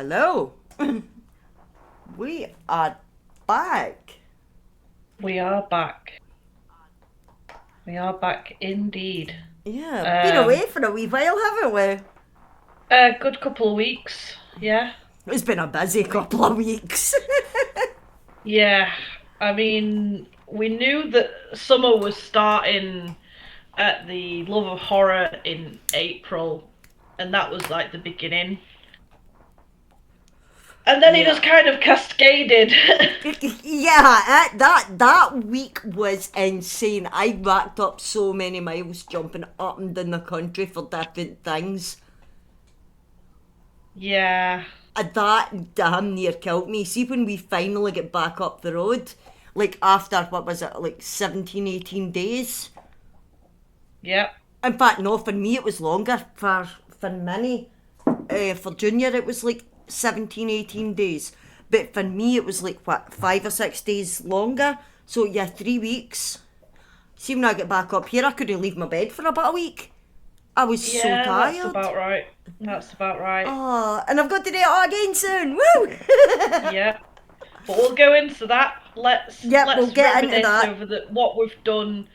Hello. We are back. We are back. We are back indeed. Yeah, been away for a wee while, haven't we? A good couple of weeks. Yeah. It's been a busy couple of weeks. Yeah. I mean, we knew that summer was starting at the Love of Horror in April, and that was like the beginning. And then it Yeah. just kind of cascaded. Yeah, that week was insane. I racked up so many miles jumping up and down the country for different things. Yeah. That damn near killed me. See, when we finally get back up the road, like after, what was it, like 17, 18 days? Yep. In fact, no, for me it was longer. For Minnie, for Junior it was like 17, 18 days. But for me it was like, what, 5 or 6 days longer? So yeah, 3 weeks. See, when I get back up here, I couldn't leave my bed for about a week. I was so Yeah, that's tired. about right. That's about right. Oh, and I've got to do it all again soon. Woo! Yeah. But we'll go into that. Let's We'll get into reminisce that. over what we've done.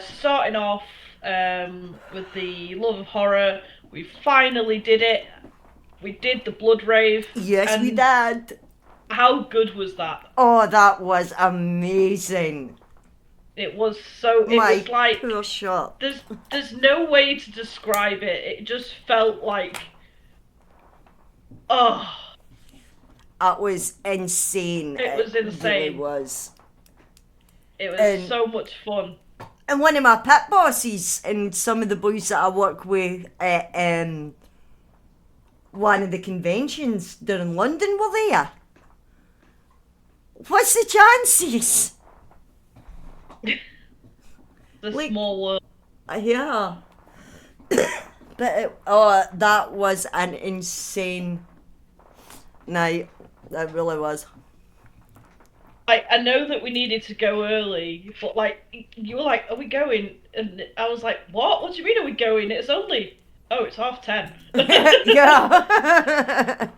Starting off with the Love of Horror, we finally did it. We did the Blood Rave. Yes, we and did. How good was that? Oh, that was amazing. It was so. It My was like poor shot. there's no way to describe it. It just felt like, oh, That was insane. It was insane. It really was. it was so much fun. And one of my pit bosses and some of the boys that I work with at one of the conventions down in London were there. What's the chances? The Like- small world. Yeah. But that was an insane night. That really was. I know that we needed to go early, but like you were like, "Are we going?" And I was like, "What? What do you mean are we going? It's only it's 10:30." Yeah.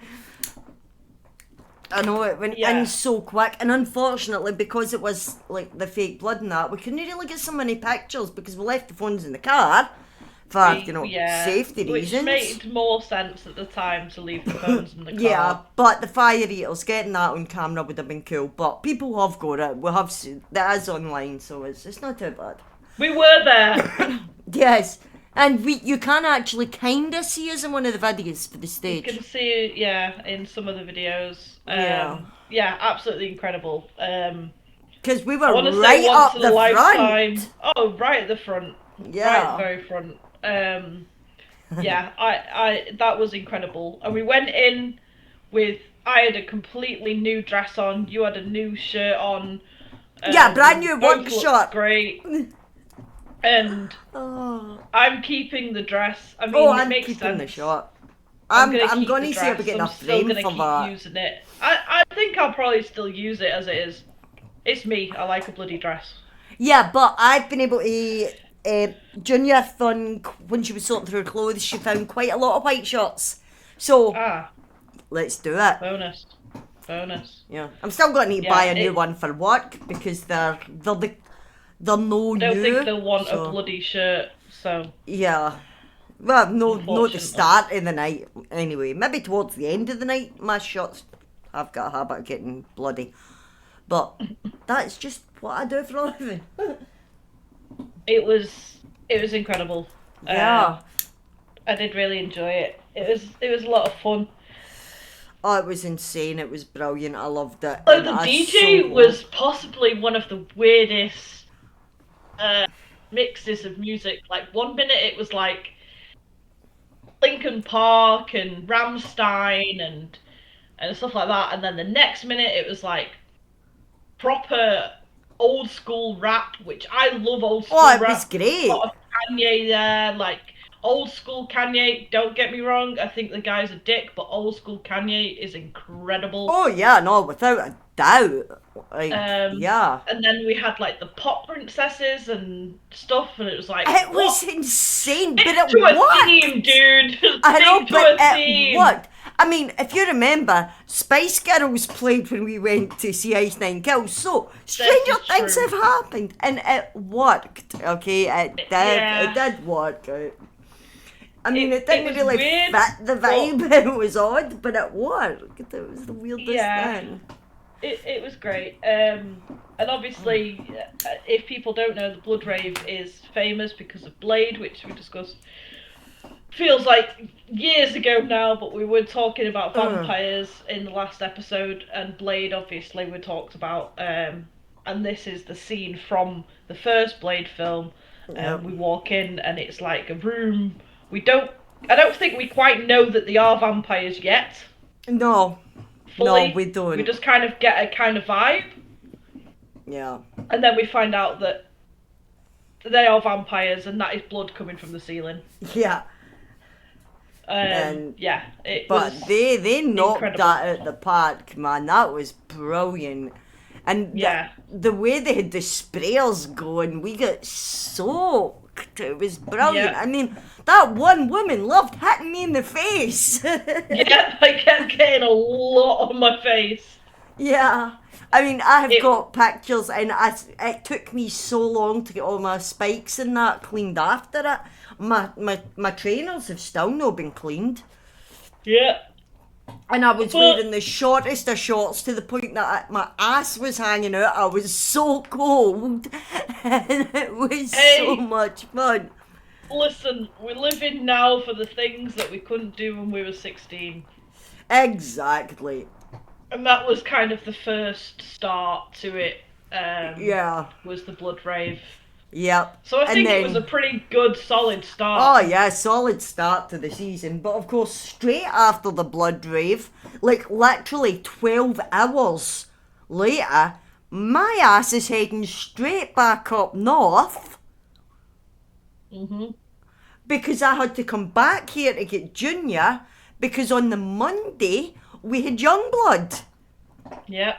I know it went Yeah. in so quick, and unfortunately, because it was like the fake blood and that, we couldn't really get so many pictures because we left the phones in the car for safety Which reasons. made more sense at the time to leave the phones in the car. Yeah, but the fire eaters getting that on camera would have been cool. But people have got it. We have seen that is online, so it's not too bad. We were there. Yes, and you can actually kind of see us in one of the videos for the You stage. can see it, in some of the videos. Yeah. Yeah, absolutely incredible. Because we I were want to say right once up in the a lifetime. front. Oh, right at the front. Yeah. Right at the very front. Yeah, I that was incredible. And we went in with, I had a completely new dress on. You had a new shirt on. Yeah, brand new both work looked shirt. Great. And Oh, I'm keeping the dress. I mean, it I'm makes keeping sense. the shot. I'm I'm keep going the to see if we dress. get I'm a still frame gonna for keep that. using it. I think I'll probably still use it as it is. It's me. I like a bloody dress. Yeah, but I've been able to. Junior found, when she was sorting through her clothes, she found quite a lot of white shirts. So Ah, let's do it. bonus. Yeah, I'm still going to need to Yeah, buy a new one for work because they're no I don't new. think they'll want so, a bloody shirt. So Yeah. Well, no, not the Unfortunately. start of the night. Anyway, maybe towards the end of the night, my shirts have got a habit of getting bloody. But that's just what I do for a living. it was incredible. Yeah. I did really enjoy it. It was a lot of fun. Oh, it was insane. It was brilliant. I loved it. So And the I DJ so was possibly one of the weirdest mixes of music. Like 1 minute it was like Linkin Park and Rammstein and stuff like that, and then the next minute it was like proper old school rap, which I love old school Oh, it rap. was great. A lot of Kanye there, like old school Kanye. Don't get me wrong, I think the guy's a dick, but old school Kanye is incredible. Oh, yeah, no, without a doubt. Like, yeah. And then we had like the pop princesses and stuff, and it was like It was what? insane, but it Stick to a worked. theme, dude. I know, Stick to but a it theme. worked. I mean, if you remember, Spice Girls played when we went to see Ice Nine Kills, so stranger is things true. have happened, and it worked. Okay, Yeah. it did work out. I mean, it It didn't was really weird, fit the vibe. It was odd, but it worked. It was the weirdest yeah. thing. It was great. And obviously, if people don't know, the Blood Rave is famous because of Blade, which we discussed. Feels like years ago now, but we were talking about vampires in the last episode, and Blade, obviously, we talked about. And this is the scene from the first Blade film. Yep. We walk in, and it's like a room. I don't think we quite know that they are vampires yet. No, Fully. no, we don't. We just kind of get a kind of vibe. Yeah. And then we find out that they are vampires, and that is blood coming from the ceiling. Yeah. Yeah, but they knocked incredible. that out the park, man. That was brilliant. And yeah, the way they had the sprayers going, we got soaked. It was brilliant. Yeah. I mean, that one woman loved hitting me in the face. yeah, I kept getting a lot on my face. Yeah. I mean, I have got pictures, and it took me so long to get all my spikes and that cleaned after it. My trainers have still not been cleaned. Yeah. And I was wearing the shortest of shorts to the point that my ass was hanging out. I was so cold. And it was so much fun. Listen, we're living now for the things that we couldn't do when we were 16. Exactly. And that was kind of the first start to it. Yeah. Was the Blood Rave. Yep. So I think it was a pretty good, solid start. Oh yeah, solid start to the season. But of course, straight after the Blood Rave, like literally 12 hours later, my ass is heading straight back up north. Because I had to come back here to get Junior, because on the Monday we had Youngblood. Yeah.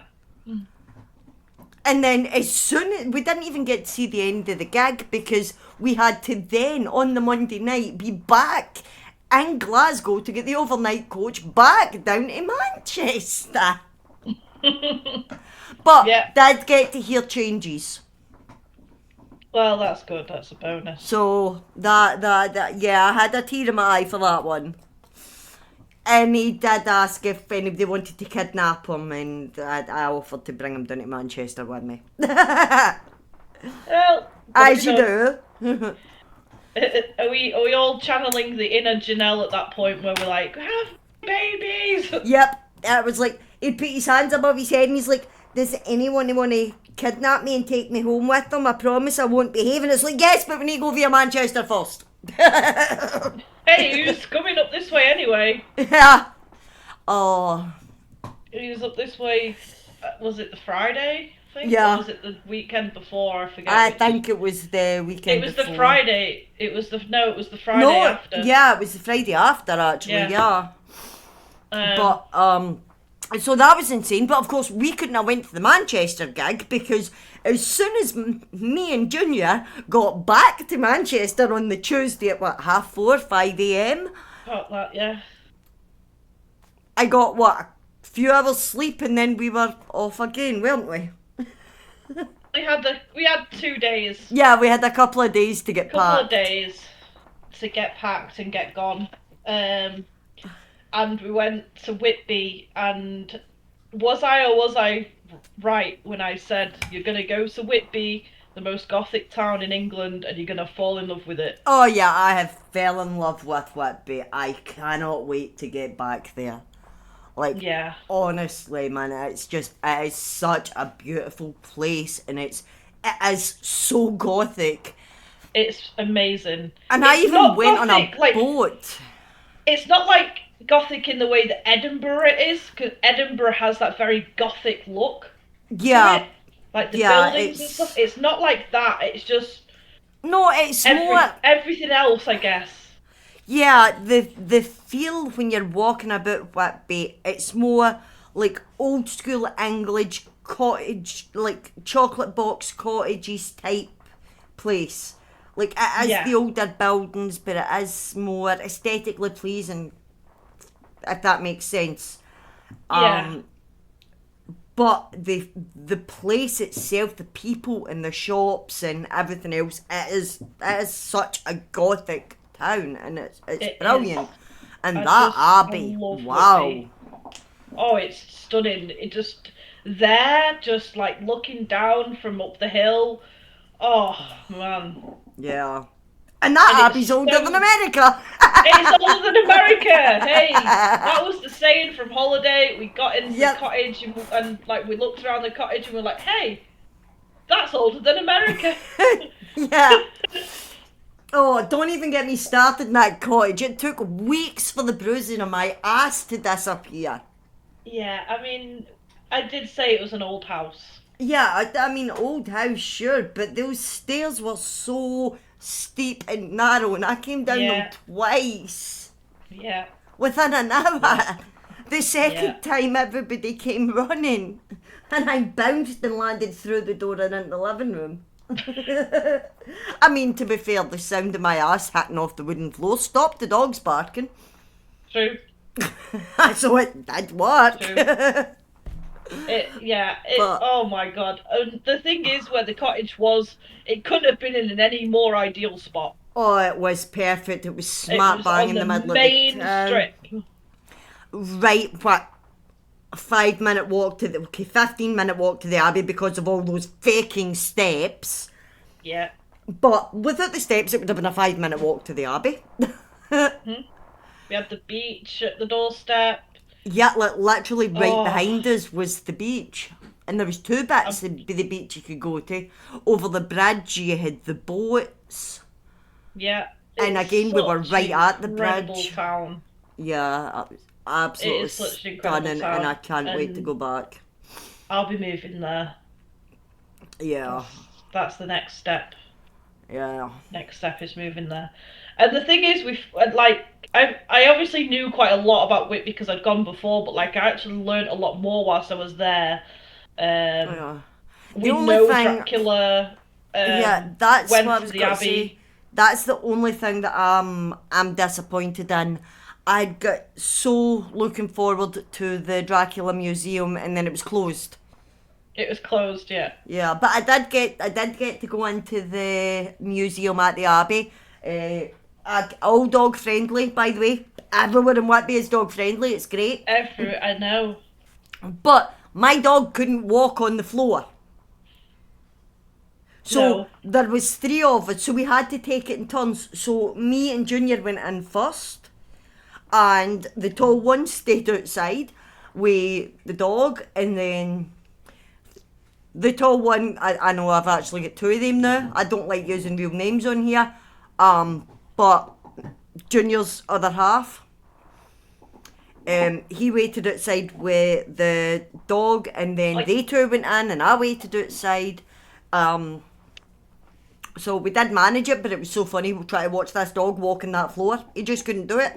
And then as soon as we didn't even get to see the end of the gig, because we had to then on the Monday night be back in Glasgow to get the overnight coach back down to Manchester. But did get to hear changes. Well, that's good. That's a bonus. So that yeah, I had a tear in my eye for that one. And he did ask if anybody wanted to kidnap him, and I offered to bring him down to Manchester with me. Well, as you do. Are we all channeling the inner Janelle at that point where we're like, have babies? Yep. It was like, he'd put his hands above his head and he's like, does anyone want to kidnap me and take me home with them? I promise I won't behave. And it's like, yes, but we need to go via Manchester first. Hey, he was coming up this way anyway. Yeah. Oh. He was up this way, was it the Friday, I think? Yeah. Or was it the weekend before? I forget. I think it was the weekend It was before. the Friday. It was the Friday after. Yeah, it was the Friday after, actually, yeah. But, so that was insane. But, of course, we couldn't have went to the Manchester gig because as soon as me and Junior got back to Manchester on the Tuesday at, 4:30, 5 a.m? About that, yeah. I got, a few hours sleep and then we were off again, weren't we? We had 2 days. Yeah, we had a couple of days to get packed. Couple of days to get packed and get gone. And we went to Whitby, and was I right when I said you're going to go to Whitby, the most gothic town in England, and you're going to fall in love with it? Oh yeah, I have fell in love with Whitby. I cannot wait to get back there. Like, honestly, man, it is such a beautiful place, and it is so gothic. It's amazing. And I even went on a boat. It's not like gothic in the way that Edinburgh is, because Edinburgh has that very gothic look. Yeah. To it. Like the buildings and stuff. It's not like that. It's just... No, it's more... Everything else, I guess. Yeah, the feel when you're walking about Whitby, it's more like old school English cottage, like chocolate box cottages type place. Like it is the older buildings, but it is more aesthetically pleasing. if that makes sense. Yeah. But the place itself, the people and the shops and everything else, it is such a gothic town, and it's It is. brilliant. And that I abbey, love wow, Whitby. Oh, it's stunning. It just there, just like looking down from up the hill. Oh man. yeah. And that And abbey's it's older than so America. it's older than America. Hey, that was the saying from holiday. We got into the Yep. cottage and like we looked around the cottage and we're like, hey, that's older than America. Yeah. Oh, don't even get me started in that cottage. It took weeks for the bruising on my ass to disappear. Yeah, I mean, I did say it was an old house. Yeah, I mean, old house, sure, but those stairs were so steep and narrow, and I came down them Yeah, twice yeah, within an yeah, hour. The yeah. second time, everybody came running, and I bounced and landed through the door and into the living room. I mean, to be fair, the sound of my ass hitting off the wooden floor stopped the dogs barking, True, so it did work. true. But Oh my god. And the thing is, where the cottage was, it couldn't have been in any more ideal spot. oh, it was perfect. It was It smack was bang on in the the middle of the main town. strip. Right, what? A 5 minute walk to the 15-minute walk to the abbey because of all those faking steps. Yeah. But without the steps, it would have been a 5 minute walk to the abbey. Hmm? We had the beach at the doorstep. Yeah, like literally right Oh, behind us was the beach. And there was two bits um, of the beach you could go to. Over the bridge you had the boats. yeah. And It's again we were such an right at the incredible bridge. town. Yeah, it was It absolutely is such an incredible stunning and I town, can't wait to and go back. I'll be moving there. Yeah, That's the next step. yeah. Next step is moving there. And the thing is, I obviously knew quite a lot about Whitby because I'd gone before, but like I actually learned a lot more whilst I was there. Um, Yeah. The we only know thing, Dracula. yeah, that's what Went I to was the going to say. Abbey. That's the only thing that I'm disappointed in. I got so looking forward to the Dracula Museum, and then it was closed. It was closed yet. Yeah, but I did get to go into the museum at the Abbey. All dog friendly, by the way. Everyone in Whitby is dog friendly. It's great. I know. But my dog couldn't walk on the floor. So No. there was three of us, so we had to take it in turns. So me and Junior went in first, and the tall one stayed outside with the dog, and then the tall one. I know I've actually got two of them now. I don't like using real names on here, but Junior's other half. He waited outside with the dog, and then Like they two went in, and I waited outside. So we did manage it, but it was so funny trying to watch this dog walking that floor. He just couldn't do it.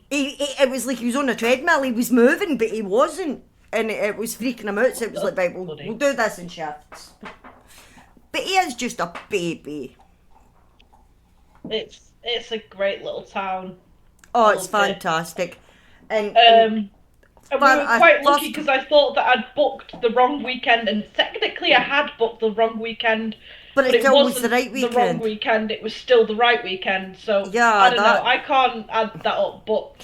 It was like he was on a treadmill. He was moving, but he wasn't, and it was freaking him out. So it was like, right, we'll do this in shifts. But he is just a baby. it's a great little town. Oh, I it's loved it. fantastic. And And we but were I quite lucky first, because I thought that I'd booked the wrong weekend, and technically I had booked the wrong weekend, but but it it still was the wasn't right the wrong weekend. weekend. It was still the right weekend. So I Yeah, don't know. that. I can't add that up, but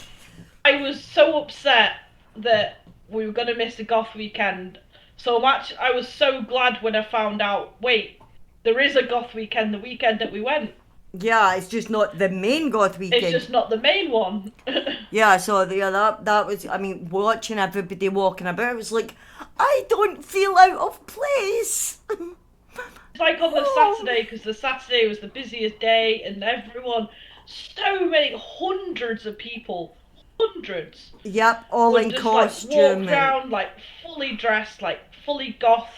I was so upset that we were gonna miss the goth weekend so much. I was so glad when I found out. Wait, there is a goth weekend. The weekend that we went. Yeah, it's just not the main goth It's weekend. just not the main one. Yeah, so yeah, that was. I mean, watching everybody walking about, it was like, I don't feel out of place. It's like on the Oh. Saturday, because the Saturday was the busiest day, and everyone, so many, hundreds of people, hundreds, Yep, all would in just like costume walk and around like fully dressed, like fully goth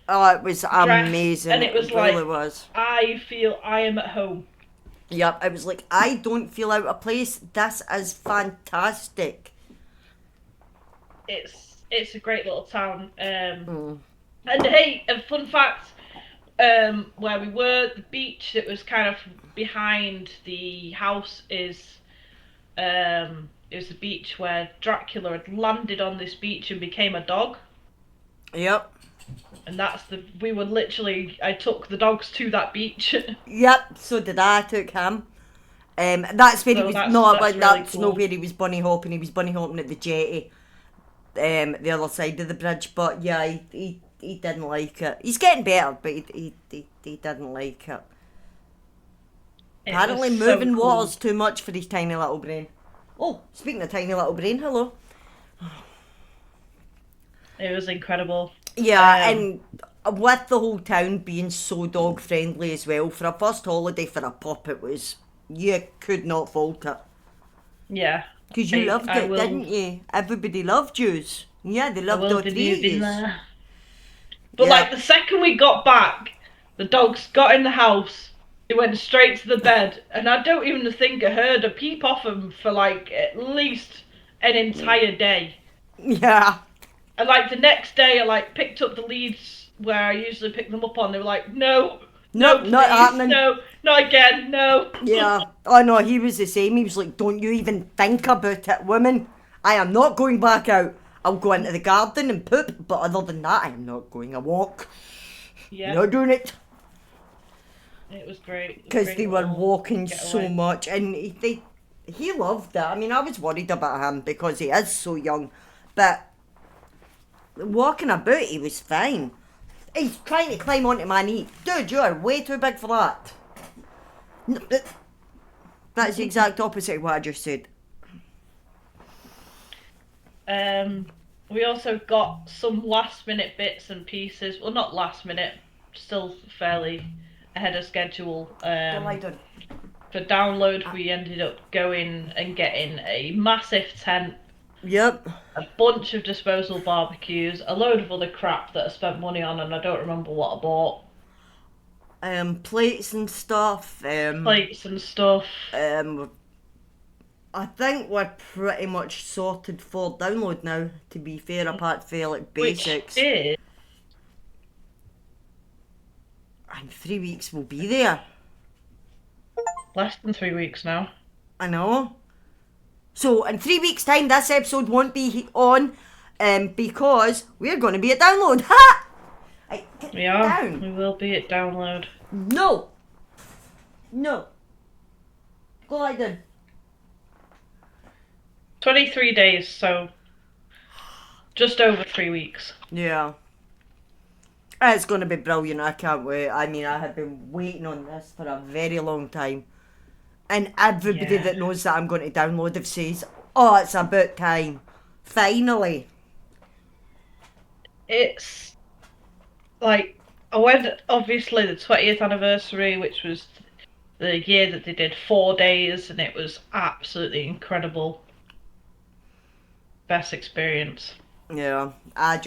oh, it was dressed, amazing. and it It was really like, was. I feel I am at home. Yep, it was like I don't feel out of place. This is fantastic. It's a great little town. Mm. And hey, a fun fact, where we were, the beach that was kind of behind the house is It was a beach where Dracula had landed on this beach and became a dog. Yep. And we were literally, I took the dogs to that beach. Yep, so did I. Took him. That's where he So was. No, that's like really that's not cool. where he was bunny hopping. He was bunny hopping at the jetty, the other side of the bridge. But yeah, he didn't like it. He's getting better, but he didn't like it. It was Apparently, so moving cool. water's too much for his tiny little brain. Oh, speaking of tiny little brain, hello. It was incredible. Yeah, Um, and with the whole town being so dog friendly as well, for a first holiday for a pup, it was, you could not fault it. yeah, Because you I loved I it, will didn't you? Everybody loved yous. Yeah, they I loved will all be three of moving yous. there. But like Yep. the second we got back, the dogs got in the house. They went straight to the bed, and I don't even think I heard a peep off them for like at least an entire day. Yeah. And like the next day, I like picked up the leads where I usually pick them up on. They were like, "No, no, Nope, not please, happening. no, not again, no." Yeah. Oh no, he was the same. He was like, don't you even think about it, woman. I am not going back out. I'll go into the garden and poop, but other than that, I am not going a walk. Yeah, Not doing it. it was great. Because Great they were little walking so getaway. much, and he loved it. I mean, I was worried about him because he is so young, but walking about, he was fine. He's trying to climb onto my knee. Dude, you are way too big for that. That's the exact opposite of what I just said. Um, we also got some last minute bits and pieces. Well, not last minute, still fairly ahead of schedule. Go lie down. For download, we ended up going and getting a massive tent, Yep. a bunch of disposable barbecues, a load of other crap that I spent money on, and I don't remember what I bought. Plates and stuff. Plates and stuff. Um, I think we're pretty much sorted for download now. To be fair, apart from like Which basics. is In 3 weeks we'll be there. less than 3 weeks now. I know. So in 3 weeks' time, this episode won't be on, because we're going to be at download. Ha! Get We are. down. We will be at download. No. No. Go lie down. 23 days, so just over 3 weeks. Yeah. It's going to be brilliant. I can't wait. I mean, I have been waiting on this for a very long time. And everybody Yeah. that knows that I'm going to download it says, oh, it's about time. Finally. It's like I went obviously the 20th anniversary, which was the year that they did 4 days, and it was absolutely incredible. Best experience. Yeah, I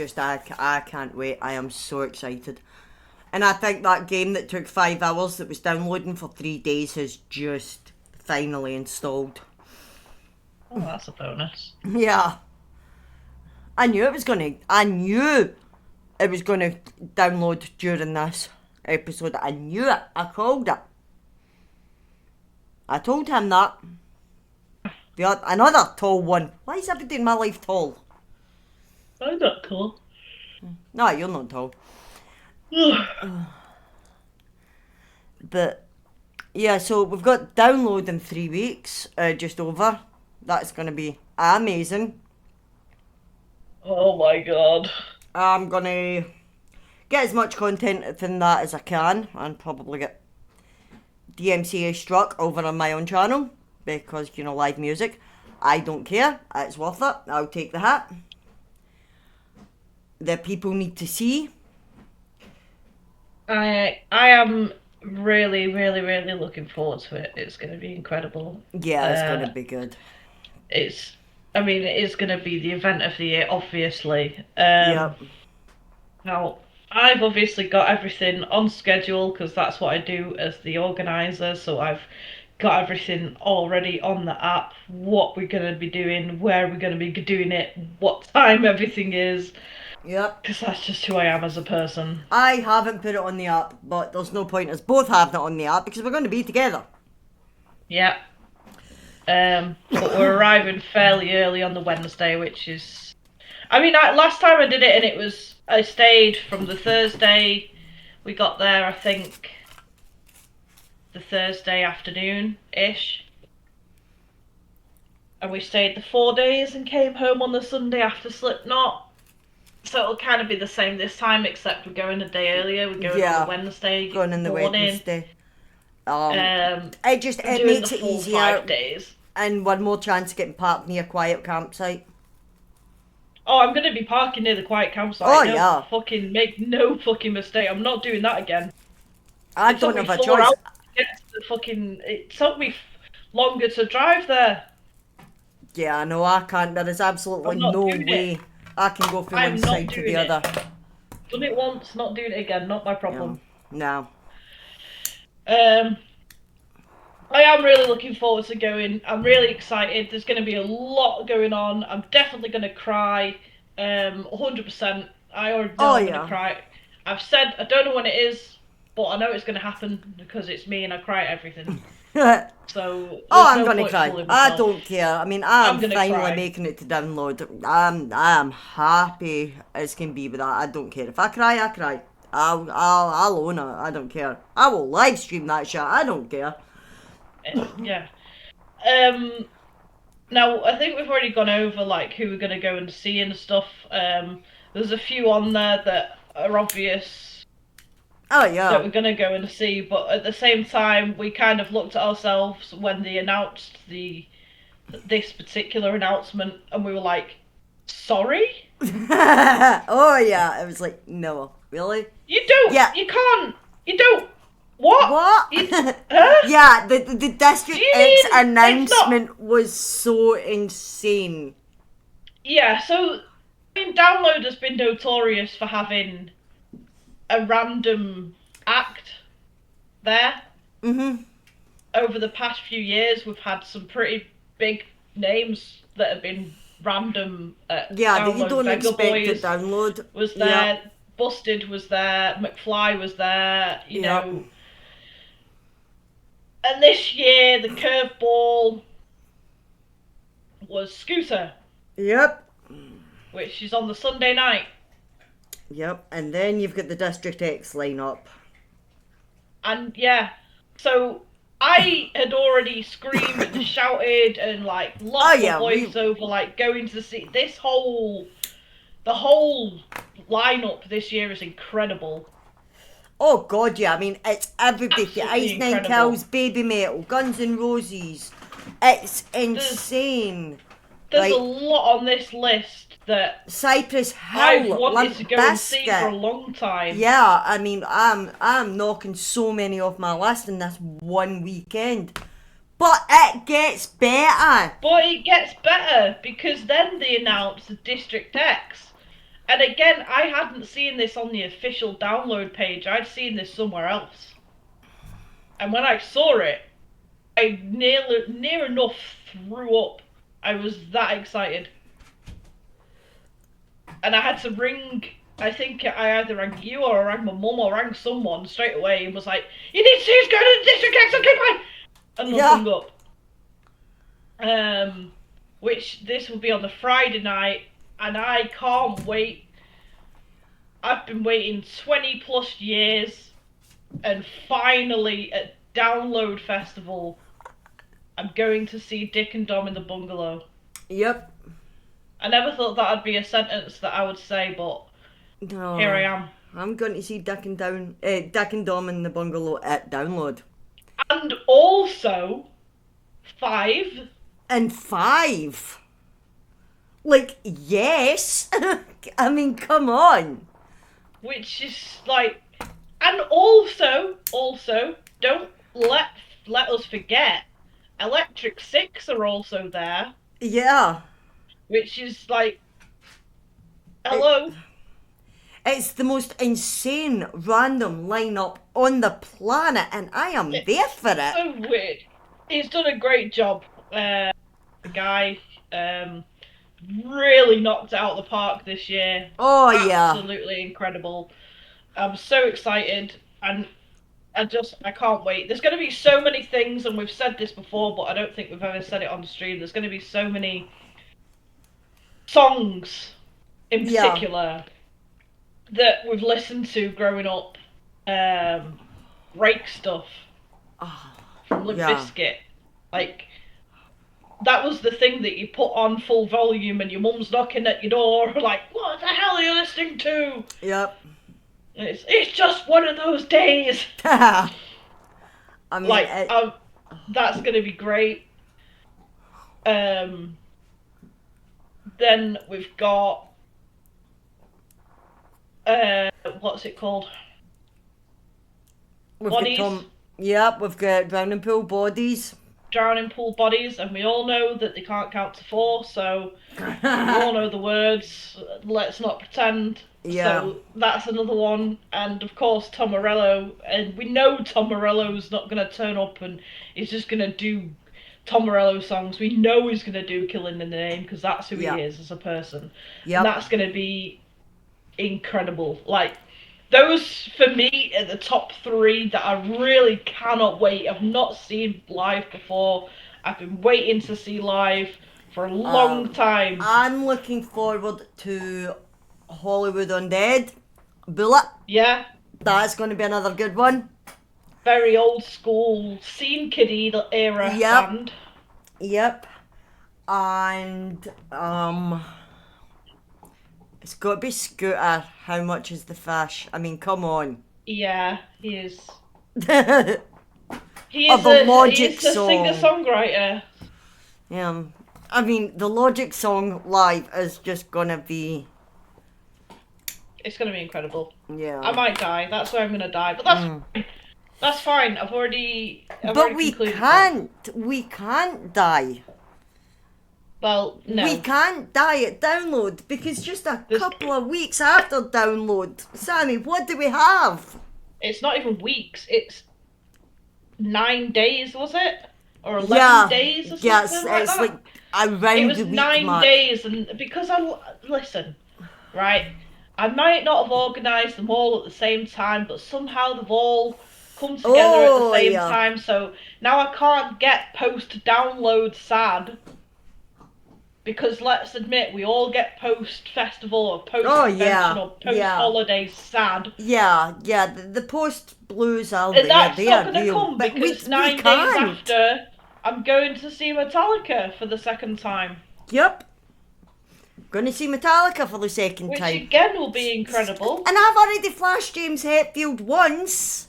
can't wait. I am so excited. And I think that game that took 5 hours that was downloading for 3 days has just finally installed. Oh, that's a bonus. Yeah. I knew it was gonna download during this episode. I knew it. I called it. I told him that. Another tall one. Why is everybody in my life tall? Oh, that's cool. No, you're not tall. But yeah, so we've got download in 3 weeks, just over. That's gonna be amazing. Oh my god. I'm gonna get as much content from that as I can, and probably get DMCA struck over on my own channel because live music. I don't care. It's worth it. I'll take the hat. The people need to see. I am really, really, really looking forward to it. It's going to be incredible. Yeah, it's gonna be good. It's, I mean, it is going to be the event of the year, obviously. Yep. Now, I've obviously got everything on schedule because that's what I do as the organizer. So I've got everything already on the app, what we're going to be doing, where we're going to be doing it, what time everything is, Yep. because that's just who I am as a person. I haven't put it on the app, but there's no point us both having it on the app because we're going to be together. Yeah. But we're arriving fairly early on the Wednesday, which is. I mean, last time I did it, and it was. I stayed from the Thursday. We got there, I think, the Thursday afternoon ish. And we stayed the 4 days and came home on the Sunday after Slipknot. So it'll kind of be the same this time, except we're going a day earlier. We're going on the Wednesday going in the morning. Wednesday. It Doing makes the it full easier 5 days. and one more chance of getting parked near a quiet campsite. Oh, I'm gonna be parking near the quiet campsite. Oh, Don't yeah. fucking make no fucking mistake. I'm not doing that again. I don't have a choice. Hours to get to the fucking. It took me longer to drive there. Yeah, no, I can't. There is absolutely no way I can go from one side to the other. Done it once, not doing it again. Not my problem. No. I am really looking forward to going. I'm really excited. There's going to be a lot going on. I'm definitely going to cry. 100%. I already know I'm going to cry. I've said I don't know when it is, but I know it's going to happen because it's me and I cry at everything. So. I'm going to cry. I don't care. I mean, I'm finally making it to download. I'm happy as can be with that. I don't care. If I cry, I cry. I'll own it. I don't care. I will live stream that shit. I don't care. Yeah. Now I think we've already gone over like who we're gonna go and see and stuff. There's a few on there that are obvious. Oh yeah. That we're gonna go and see, but at the same time, we kind of looked at ourselves when they announced this particular announcement, and we were like, "Sorry." Oh yeah. It was like, no, really. You don't. Yeah. You can't. You don't. What? Yeah, the District X announcement was so insane. Yeah, so I mean, Download has been notorious for having a random act there. Over the past few years, we've had some pretty big names that have been random. That you don't expect to download. Was there? Busted was there. McFly was there. You know. And this year, the curveball was Scooter. Yep. Which is on the Sunday night. Yep, and then you've got the District X lineup. And yeah, so I had already screamed and shouted and like lost my voice over like going to see this the whole lineup this year is incredible. Oh god, yeah, I mean, it's everybody. Ice Nine Kills, Baby Metal, Guns N' Roses. It's insane. There's a lot on this list that Cypress Hill, I've wanted to go and see for a long time. Yeah, I mean, I'm knocking so many off my list in this one weekend. But it gets better. But it gets better because then they announced the District X. And again, I hadn't seen this on the official download page. I'd seen this somewhere else. And when I saw it, I near enough threw up. I was that excited. And I had to ring, I think I either rang you or I rang my mum or rang someone straight away and was like, you need to see who's going to the District X, okay, bye! And nothing up. Which this will be on the Friday night. And I can't wait. I've been waiting 20 plus years, and finally at Download Festival, I'm going to see Dick and Dom in the Bungalow. Yep. I never thought that'd be a sentence that I would say, but here I am. I'm going to see Dick and Dom in the Bungalow at Download. And also, 5. And 5? Like, yes. I mean, come on. Which is like, and also, don't let us forget, Electric Six are also there. Yeah. Which is like, hello. It's the most insane random lineup on the planet, and I am there for it. So weird. He's done a great job. The guy really knocked it out of the park this year. Oh yeah. Absolutely incredible. I'm so excited, and I can't wait. There's going to be so many things, and we've said this before, but I don't think we've ever said it on the stream. There's going to be so many songs, in Yeah. particular, that we've listened to growing up. Break stuff from Limp Yeah. Bizkit. Like, that was the thing that you put on full volume, and your mum's knocking at your door, like, what the hell are you listening to? Yep. And it's just one of those days. I mean, Like, that's gonna be great. Um, then we've got what's it called? we've Bodies, got Tom. Yep, we've got Drowning Pool Bodies. drowning pool bodies, and we all know that they can't count to 4, so we all know the words. Let's not pretend. Yeah. So that's another one, and of course Tom Morello, and we know Tom Morello's not gonna turn up and he's just gonna do Tom Morello songs. We know he's gonna do "Killing in the Name" because that's who Yeah. he is as a person, Yep. and that's gonna be incredible. Like, those for me are the top 3 that I really cannot wait. I've not seen live before. I've been waiting to see live for a long time. I'm looking forward to Hollywood Undead. Bullet. Yeah, That's going to be another good one. very old school Scene Kiddie era Yep. band. Yep. And it's got to be Scooter. How much is the fish? I mean, come on. Yeah, he is. Yeah. He Of is the a Logic he's a song. singer-songwriter. I mean, the Logic song live is just gonna be. It's gonna be incredible. Yeah. I might die. That's where I'm gonna die. But that's fine. I've already But we concluded can't. We can't die. Well, no. We can't die at download because just a couple of weeks after download, Sammy, what do we have? It's not even weeks. It's 9 days, was it? Or 11 days or something yes, like it's that? like around It was the week 9 mark. days, and because listen, right? I might not have organised them all at the same time, but somehow they've all come together at the same time. So now I can't get post-download sad. Because let's admit, we all get post-festival or post-convention or post-holiday sad. Yeah, the post blues are And there. that's They not are going to real. come But because we 9 days can't. after, I'm going to see Metallica for the second time. Yep. Going to see Metallica for the second Which time. again will be incredible. And I've already flashed James Hetfield once.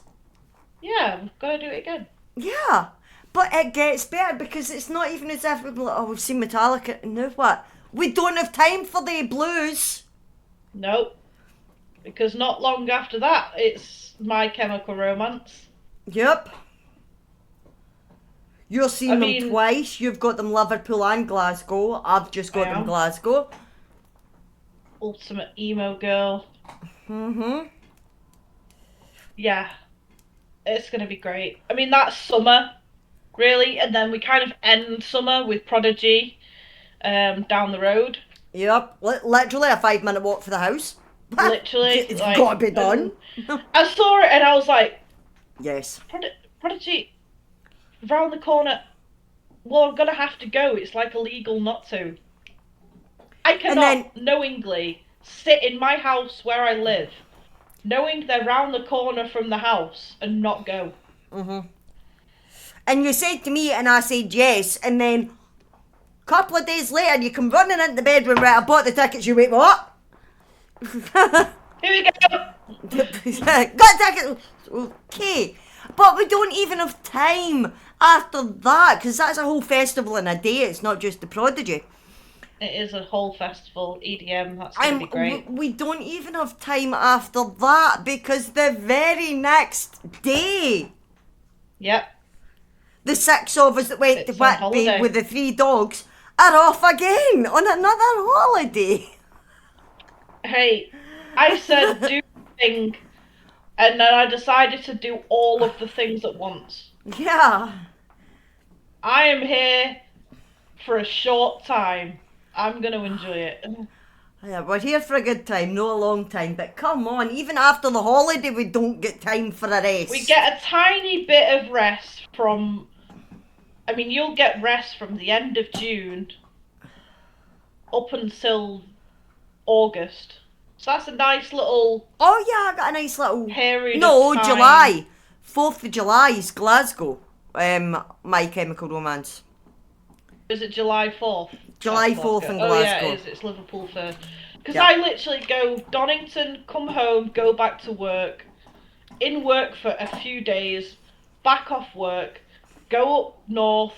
Yeah, I'm going to do it again. Yeah. But it gets better because it's not even as if we're like, oh, we've seen Metallica. Now what? We don't have time for the blues. Nope. Because not long after that, it's My Chemical Romance. Yep. You're seeing them twice. You've got them Liverpool and Glasgow. I've just got them Glasgow. Ultimate emo girl. Mm-hmm. Yeah. It's going to be great. I mean, that's summer, really. And then we kind of end summer with Prodigy down the road. Yep. Literally a 5-minute walk for the house. Literally. It's got to be done. I saw it and I was like, yes. Prodigy, round the corner. Well, I'm going to have to go. It's like illegal not to. I cannot knowingly sit in my house where I live, knowing they're round the corner from the house, and not go. Mm-hmm. And you said to me, and I said yes, and then a couple of days later, you come running into the bedroom, right, I bought the tickets, you wait, what? Here we go! Got tickets! Okay. But we don't even have time after that, because that's a whole festival in a day, it's not just the Prodigy. It is a whole festival, EDM, that's going to be great. We don't even have time after that, because the very next day... Yep. The 6 of us that went to Whitby with the 3 dogs are off again on another holiday. Hey, I said do the thing, and then I decided to do all of the things at once. Yeah. I am here for a short time. I'm going to enjoy it. Yeah, we're here for a good time, no a long time. But come on, even after the holiday, we don't get time for a rest. We get a tiny bit of rest from. I mean, you'll get rest from the end of June up until August. So that's a nice little Oh yeah, I got a nice little period no of time. July, 4th of July is Glasgow. My Chemical Romance. Is it July 4th? July That's 4th in Glasgow. Oh yeah, Glasgow. it is. It's Liverpool first. Because Yeah. I literally go Donington, come home, go back to work, in work for a few days, back off work, go up north,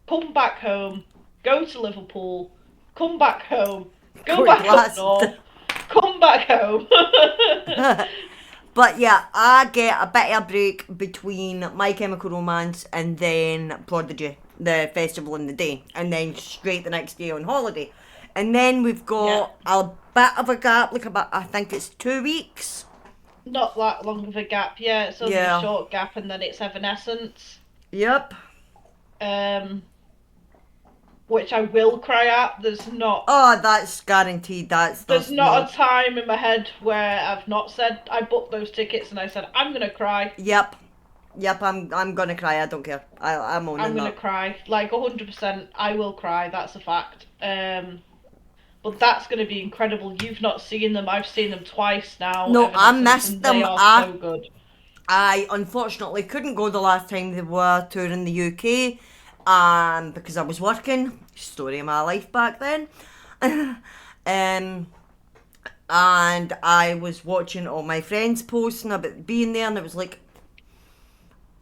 come back home, go to Liverpool, come back home, go Go to back up Glasgow. north, come back home. But yeah, I get a bit of a break between My Chemical Romance and then Prodigy, the festival in the day, and then straight the next day on holiday. And then we've got a bit of a gap, like about, I think it's 2 weeks. Not that long of a gap, yeah. It's only Yeah. a short gap, and then it's Evanescence. Yep. Which I will cry at. There's not. Oh, that's guaranteed. There's not a time in my head where I've not said I booked those tickets and I said I'm gonna cry. Yep. I'm gonna cry. I don't care. I'm owning I'm gonna that. cry, like 100%. I will cry. That's a fact. But that's gonna be incredible. You've not seen them. I've seen them twice now. No, I Evanescence, missed and them. They are so good. I unfortunately couldn't go the last time they were touring the UK, because I was working. Story of my life back then. And I was watching all my friends posting about being there, and it was like,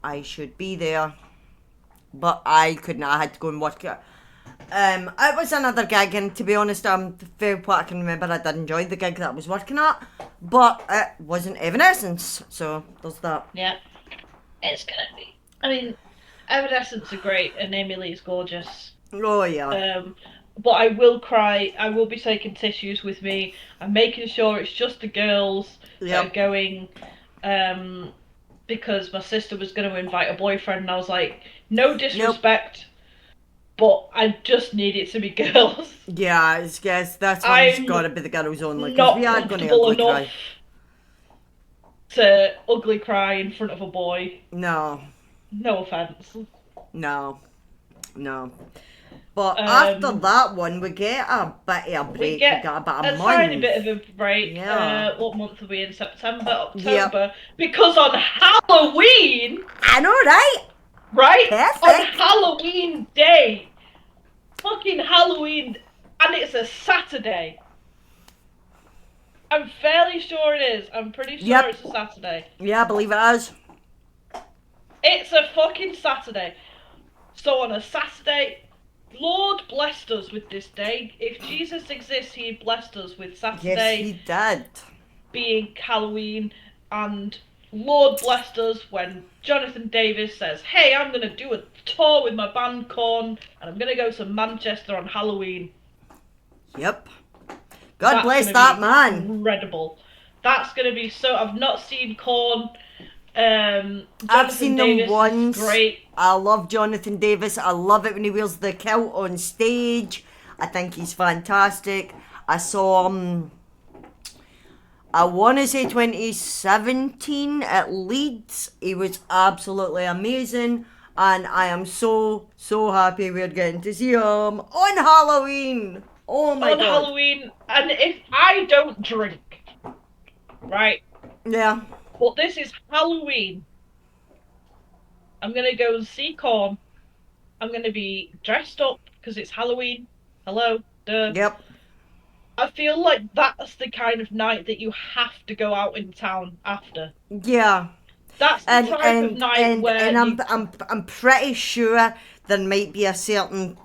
I should be there, but I couldn't. I had to go and work it. It was another gig, and to be honest, for what I can remember, I did enjoy the gig that I was working at, but it wasn't Evanescence, so there's that. Yeah, it's gonna be. I mean, Evanescence are great, and Amy Lee's gorgeous. Oh yeah. But I will cry. I will be taking tissues with me. I'm making sure it's just the girls that are going. Because my sister was going to invite a boyfriend, and I was like, no disrespect, but I just need it to be girls. Yeah, I guess that's why it's got to be the girls only, because Not we are going to comfortable ugly enough cry. to ugly cry in front of a boy. No. No offence. No. But after that one, we get a bit of a break. We get a bit of a month. tiny bit of a break. Yeah. What month are we in? September, October. Yep. Because on Halloween. I know, right? Right? Perfect. On Halloween day. Fucking Halloween. And it's a Saturday. I'm fairly sure it is. I'm pretty sure it's a Saturday. Yeah, I believe it is. It's a fucking Saturday. So on a Saturday, Lord blessed us with this day. If Jesus exists, he blessed us with Saturday. Yes, he did. Being Halloween, and Lord blessed us when Jonathan Davis says, hey, I'm going to do a tour with my band Korn, and I'm going to go to Manchester on Halloween. Yep. God bless that man. Incredible. That's going to be so... I've not seen Korn. I've seen Davis them once. Great. I love Jonathan Davis. I love it when he wears the kilt on stage. I think he's fantastic. I saw him, I want to say 2017 at Leeds. He was absolutely amazing. And I am so happy we're getting to see him on Halloween. Oh my God. On Halloween. And if I don't drink, right? Yeah. But this is Halloween. I'm going to go and see Korn. I'm going to be dressed up because it's Halloween. Hello. Duh. Yep. I feel like that's the kind of night that you have to go out in town after. Yeah. That's the type of night where I'm pretty sure there might be a certain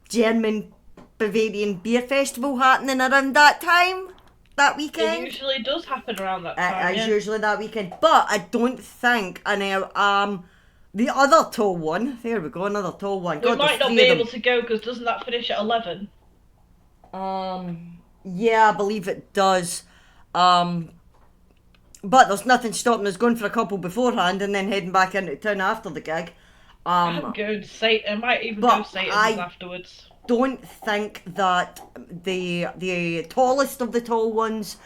German Bavarian beer festival happening around that time. That weekend. It usually does happen around that time. It's usually that weekend, but I don't think. And the other tall one. There we go, another tall one. We might not be able to go because doesn't that finish at 11? Yeah, I believe it does. But there's nothing stopping us going for a couple beforehand and then heading back into town after the gig. I'm going to Satan. I might even go Satan's afterwards. don't think that the tallest of the tall ones.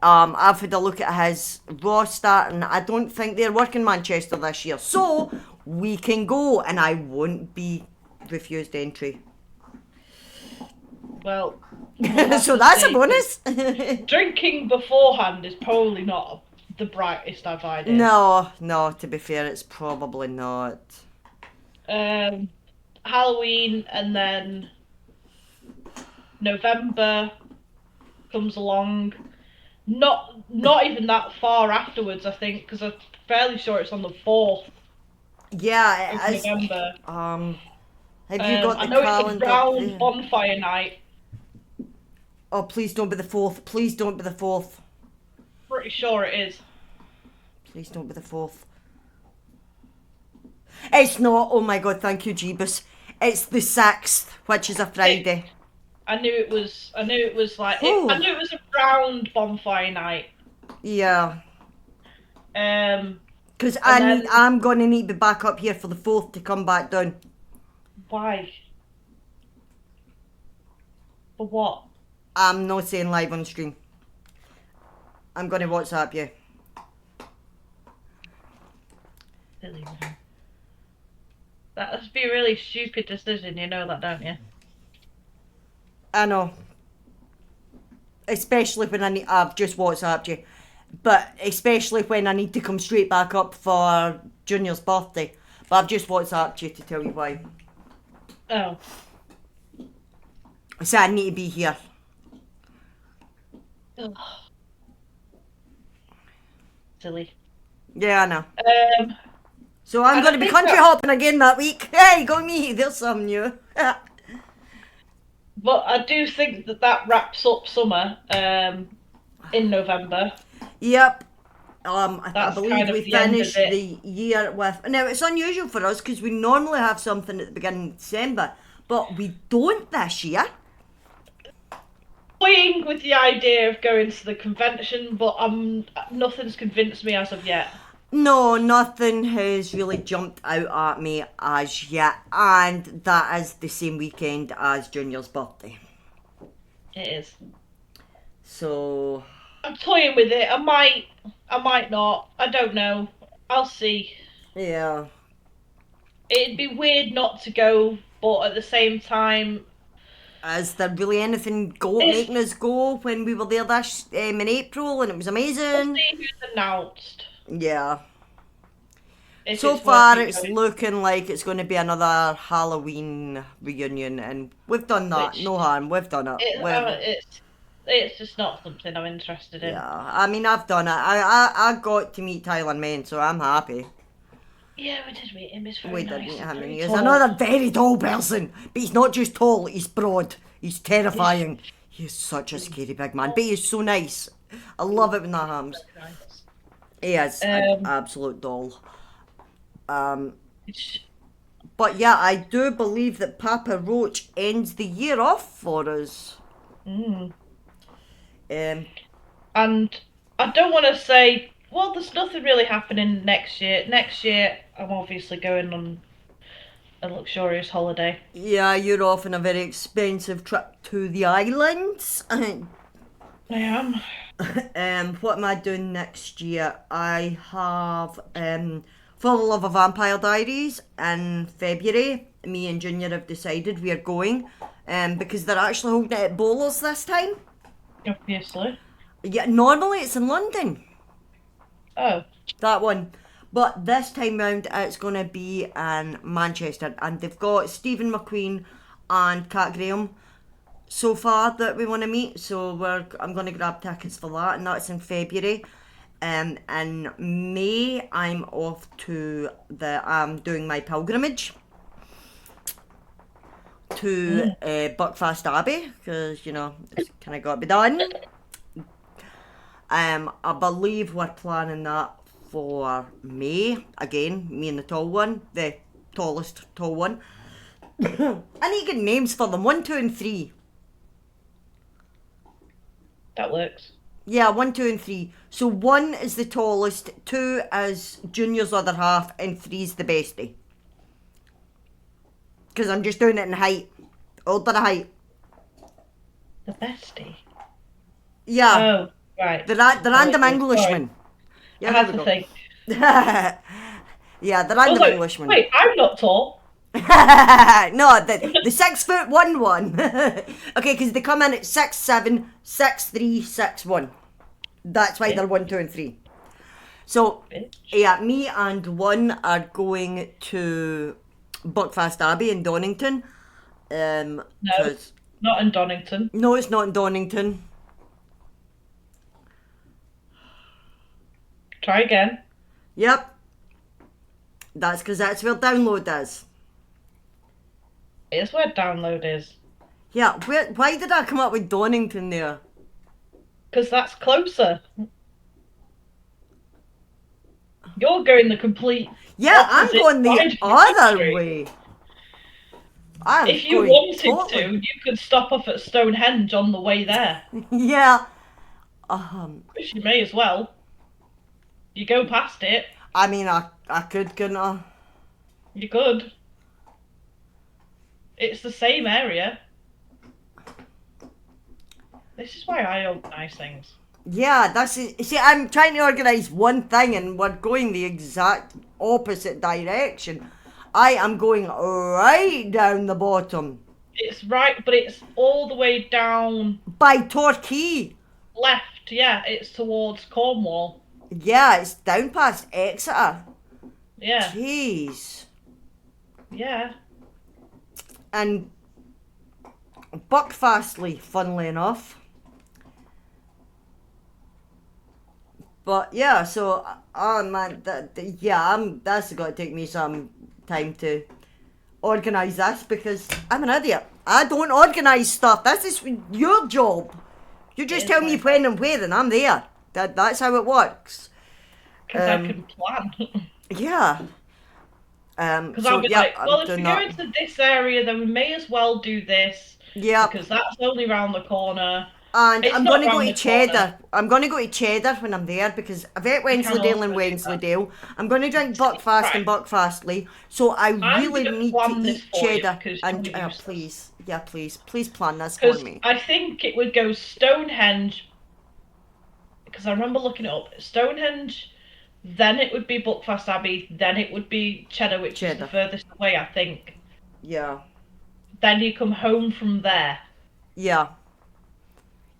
I've had a look at his roster, and I don't think they're working Manchester this year. So we can go, and I won't be refused entry. Well, we'll So have to that's a see. bonus. Drinking beforehand is probably not the brightest of ideas. No. To be fair, it's probably not. Halloween, and then November comes along. Not even that far afterwards, I think, because I'm fairly sure it's on the 4th Yeah, of it is. November. Have you got I the know it's a calendar round there? bonfire night. Oh, please don't be the 4th. Please don't be the 4th. Pretty sure it is. Please don't be the 4th. It's not. Oh my god, thank you, Jeebus. It's the 6th, which is a Friday. I knew it was like Ooh. I knew it was a round bonfire night. Yeah. Um, Because And then- I'm going to need to be back up here for the 4th to come back down. why? For what? I'm not saying live on stream. I'm going to WhatsApp you. Silly man. That must be a really stupid decision. You know that, don't you? I know. Especially when I've just WhatsApped you. But especially when I need to come straight back up for Junior's birthday. But I've just WhatsApped you to tell you why. Oh. So I need to be here. Ugh. Silly. Yeah, I know. Um, So I'm And going I to be think country that- hopping again that week. Hey, got me. There's some new. but I do think that wraps up summer. In November. Yep. I That's believe kind of we the end of finished it. the year with. Now it's unusual for us because we normally have something at the beginning of December, but we don't this year. Toying with the idea of going to the convention, but nothing's convinced me as of yet. No, nothing has really jumped out at me as yet, and that is the same weekend as Junior's birthday. It is. So I'm toying with it. I might not. I don't know. I'll see. yeah, It'd be weird not to go, but at the same time, is there really anything It's- making us go when we were there this in April and it was we'll amazing? see who's announced. Yeah. If So it's far, worth me it's going. looking like it's going to be another Halloween reunion, and we've done that. Which- No harm, we've done it. It's just not something I'm interested in. Yeah, I mean, I've done it. I got to meet Tyler Main, so I'm happy. Yeah, we did meet him. He's very We nice. did meet He's him, and very he is tall. another very tall person. But he's not just tall; he's broad. He's terrifying. He's such a scary big man, but he's so nice. I love it when that happens. Nice. He is an Um, absolute doll. It's- But yeah, I do believe that Papa Roach ends the year off for us. Mm. Um, And I don't want to say, well, there's nothing really happening next year. Next year, I'm obviously going on a luxurious holiday. yeah, you're off on a very expensive trip to the islands. I am. What am I doing next year? I have For the Love of Vampire Diaries in February. Me and Junior have decided we are going because they're actually holding it at Bowlers this time. Obviously. Yeah, normally it's in London. Oh. That one. But this time round it's going to be in Manchester, and they've got Stephen McQueen and Kat Graham so far that we want to meet, so I'm going to grab tickets for that, and that's in February. In May I'm off to doing my pilgrimage to Buckfast Abbey, because it's kind of got to be done. I believe we're planning that for May. Again, me and the tallest tall one. I need to get names for them. 1, 2, and 3. That works. Yeah, 1, 2, and 3. So 1 is the tallest, 2 is Junior's other half, and 3's the bestie. Because I'm just doing it in height Old by the height. The bestie. Yeah. Oh, right. The I'm with random you. Sorry. Englishman. I Yeah, there had we to go. think. Yeah, the I was random like, Englishman. wait, I'm not tall. No, the 6'1" one. Okay, because they come in at 6'7", 6'3", 6'1". That's why Yeah. they're 1, 2, and 3. So, Bitch. yeah, me and one are going to Buckfast Abbey in Donington. No, 'Cause not in Donington. no, it's not in Donington. Try again. Yep, that's because that's where download is. It's where download is. Yeah, why did I come up with Donington there? Because that's closer. You're going the complete Yeah, I'm opposite going the side of the other country. way. I'm If you going wanted totally. to, you could stop off at Stonehenge on the way there. Yeah. Which you may as well. You go past it, I mean, I could, couldn't I? you could. It's the same area. This is why I organise things. Yeah, that's it. See, I'm trying to organise one thing and we're going the exact opposite direction. I am going right down the bottom. It's right, but it's all the way down By Torquay. left. Yeah, it's towards Cornwall. Yeah, it's down past Exeter. Yeah, Jeez. yeah. And Buckfastleigh, funnily enough. But yeah, so oh man, that's got to take me some time to organise this because I'm an idiot. I don't organise stuff. This is your job. You just It tell is me my when and where, and I'm there. That's how it works. Because I can plan. Yeah. Because So I'll be yeah, like, well, I'm if we doing go that. into this area, then we may as well do this. Yeah. Because that's only round the corner. And It's I'm not going to go round to the corner. Cheddar. I'm going to go to Cheddar when I'm there because I've ate You can Wensleydale and also do that. Wensleydale. I'm going to drink Buckfast and Right. Buckfastleigh. So I I'm really gonna need to plan this eat for you Cheddar. because And you're useless. please, yeah, please plan this for Because me. I think it would go Stonehenge. Because I remember looking it up. Stonehenge, then it would be Buckfast Abbey, then it would be Cheddar, which is the Cheddar. furthest away, I think. Yeah, Then you come home from there. yeah.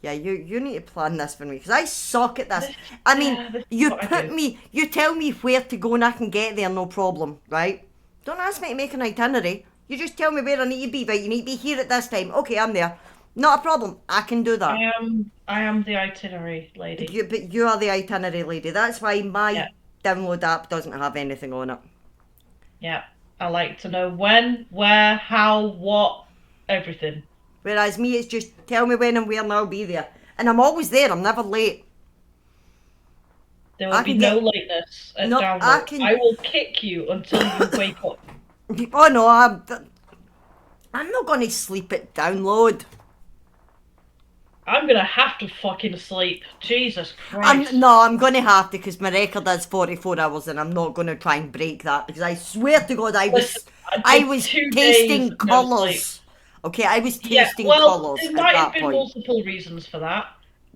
Yeah, you need to plan this for me because I suck at this. I mean, Yeah, this is you what I put do. me, you tell me where to go and I can get there, no problem, right? Don't ask me to make an itinerary. You just tell me where I need to be. Right, you need to be here at this time. Okay, I'm there. Not a problem. I can do that. I am the itinerary lady. But you are the itinerary lady. That's why my Yeah. download app doesn't have anything on it. Yeah. I like to know when, where, how, what, everything. Whereas me, it's just tell me when and where and I'll be there. And I'm always there. I'm never late. There I will be can no get- lateness at No, download. I can- I will kick you until you wake up. Oh no, I'm not going to sleep at download. I'm gonna have to fucking sleep. Jesus Christ. I'm going to have to because my record is 44 hours and I'm not going to try and break that because I swear to God Listen, I did was 2 tasting days, no colours. Okay, I was Yeah, tasting well, colours there at might have that been point. multiple reasons for that.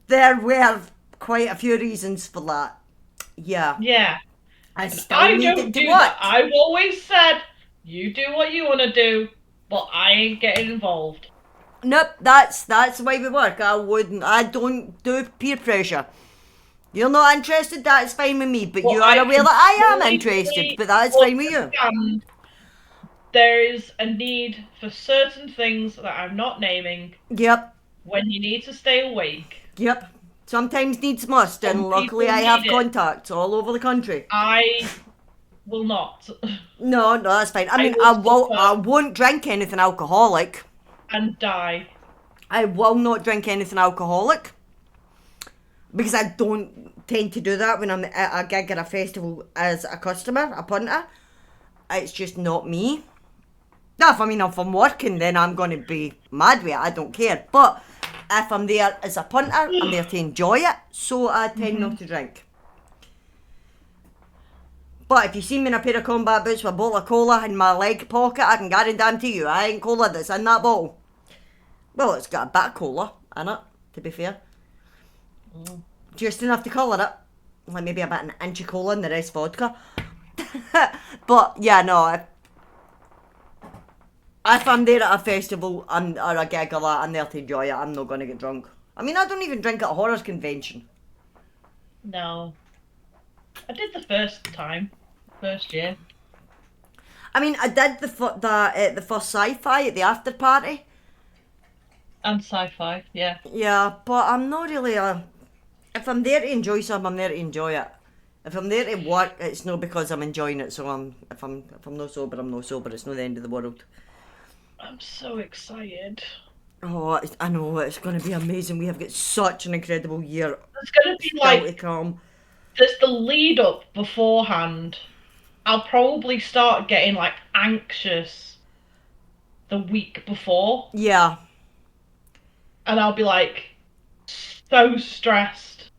There were quite a few reasons for that. Yeah. Yeah. I And still I needed don't to do what? that. I've always said, you do what you want to do, but I ain't getting involved. Nope, that's the way we work. I don't do peer pressure. You're not interested, that's fine with me, but Well, you are I aware that I am completely interested, but that's fine with you. understand there is a need for certain things that I'm not naming Yep, when you need to stay awake. yep. Sometimes needs must, and Some luckily people I have need it. contacts all over the country. I will not. No, that's fine. I mean, will suffer. I won't drink anything alcoholic. And die. I will not drink anything alcoholic because I don't tend to do that when I'm at a gig or a festival as a customer, a punter. It's just not me. Now, if I'm working, then I'm going to be mad with it. I don't care. But if I'm there as a punter, I'm there to enjoy it. So I tend not to drink. But if you see me in a pair of combat boots with a bottle of cola in my leg pocket, I can guarantee you, I ain't cola that's in that bottle. Well, it's got a bit of cola in it, to be fair. Mm. Just enough to colour it. Like maybe about an inch of cola and the rest vodka. But yeah, no, if I'm there at a festival or a gig or that, I'm there to enjoy it. I'm not going to get drunk. I mean, I don't even drink at a horror convention. No, I did the first year, I mean, I did the first sci-fi at the after party. and sci-fi. Yeah, Yeah, but I'm not really a. If I'm there to enjoy something, I'm there to enjoy it. If I'm there to work, it's not because I'm enjoying it. So if I'm not sober, I'm not sober. It's not the end of the world. I'm so excited. Oh, I know it's going to be amazing. We have got such an incredible year It's gonna be still to like come. there's the lead up beforehand. I'll probably start getting like anxious the week before, Yeah, and I'll be like so stressed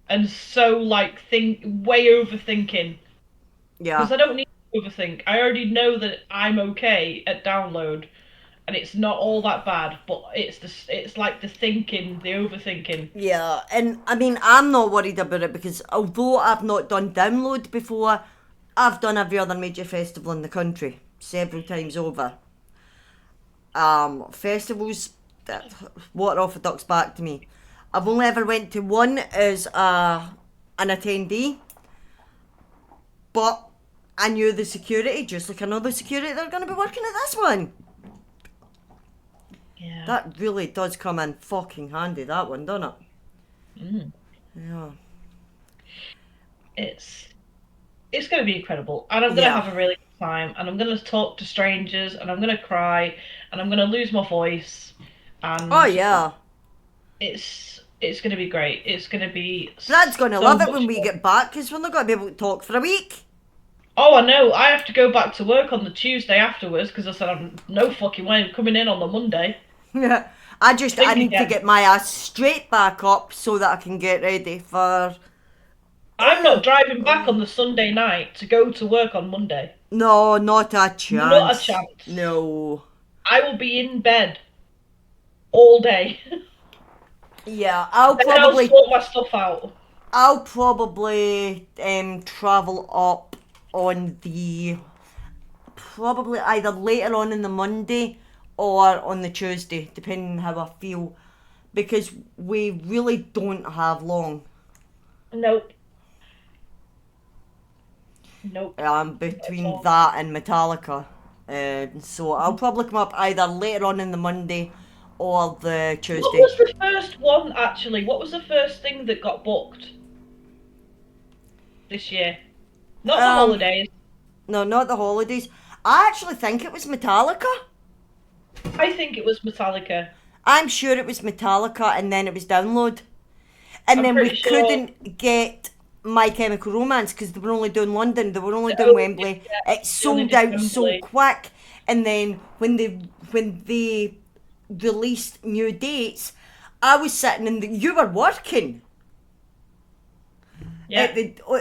and so like think way overthinking yeah, because I don't need to overthink. I already know that I'm okay at download, and it's not all that bad. But it's like the thinking, the overthinking. yeah. And I mean, I'm not worried about it because although I've not done download before, I've done every other major festival in the country several times over. Festivals that water off a duck's back to me. I've only ever went to one as an attendee, but I knew the security, just like I know the security that are going to be working at this one. Yeah. That really does come in fucking handy, that one, doesn't it? Mm. Yeah. It's going to be incredible, and I'm going to Yeah. have a really good time, and I'm going to talk to strangers, and I'm going to cry, and I'm going to lose my voice, Oh, and yeah. it's going to be great. It's going to be Brad's going to so love it when much we fun. get back because we're not going to be able to talk for a week. Oh, I know. I have to go back to work on the Tuesday afterwards because I said I'm no fucking way I'm coming in on the Monday. I Think need to again. get my ass straight back up so that I can get ready for. I'm not driving back on the Sunday night to go to work on Monday. No, not a Not a chance. chance. No. I will be in bed all day. Yeah, Then I'll sort my stuff out. I'll probably travel up on the probably either later on in the Monday or on the Tuesday, depending how I feel, because we really don't have long Nope. Nope. Not at between all. that and Metallica. So I'll probably come up either later on in the Monday or the What Tuesday. was the first one actually? What was the first thing that got booked this year? Not the Um, holidays. no, not the holidays. I actually think it was Metallica. I think it was Metallica. I'm sure it was Metallica, and then it was Download. And I'm then we pretty sure. couldn't get My Chemical Romance because they were only doing London, they were only doing Oh, yeah, Wembley. It they only sold did out so Wembley. quick, and then when they released new dates, I was sitting in the. You were working Yeah.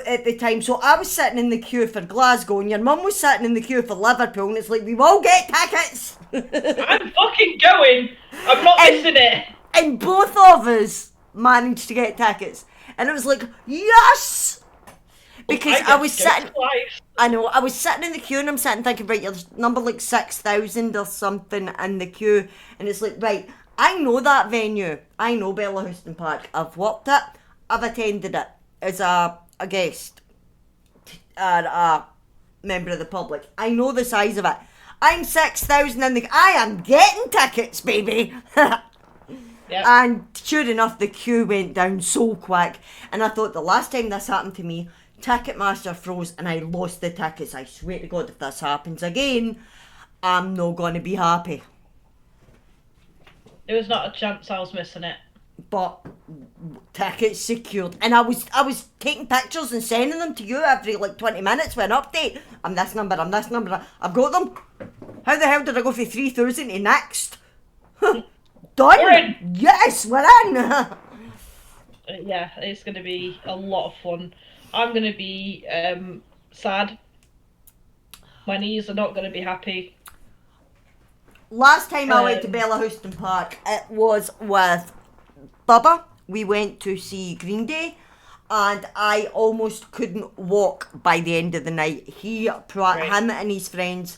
at the time, so I was sitting in the queue for Glasgow, and your mum was sitting in the queue for Liverpool, and it's like we will get tickets, I'm fucking going. I'm not and missing it. and both of us managed to get tickets, and it was like yes. Well, Because I I get was to go sitting, twice. I know, I was sitting in the queue and I'm sitting thinking, right, there's number like 6,000 or something in the queue. And it's like, right, I know that venue. I know Bella Houston Park. I've worked it. I've attended it as a guest or a member of the public. I know the size of it. I'm 6,000 in the. I am getting tickets, baby. Yeah. And sure enough, the queue went down so quick. And I thought the last time this happened to me, Ticketmaster froze and I lost the tickets. I swear to God, if this happens again, I'm not going to be happy. There was not a chance I was missing it. But tickets secured, and I was taking pictures and sending them to you every like 20 minutes with an update. I'm this number. I'm this number. I've got them. How the hell did I go from 3,000 to next? Done. We're in. Yes, we're in. Yeah, it's going to be a lot of fun. I'm going to be sad. My knees are not going to be happy. Last time I went to Bella Houston Park, it was with Bubba. We went to see Green Day, and I almost couldn't walk by the end of the night. Him and his friends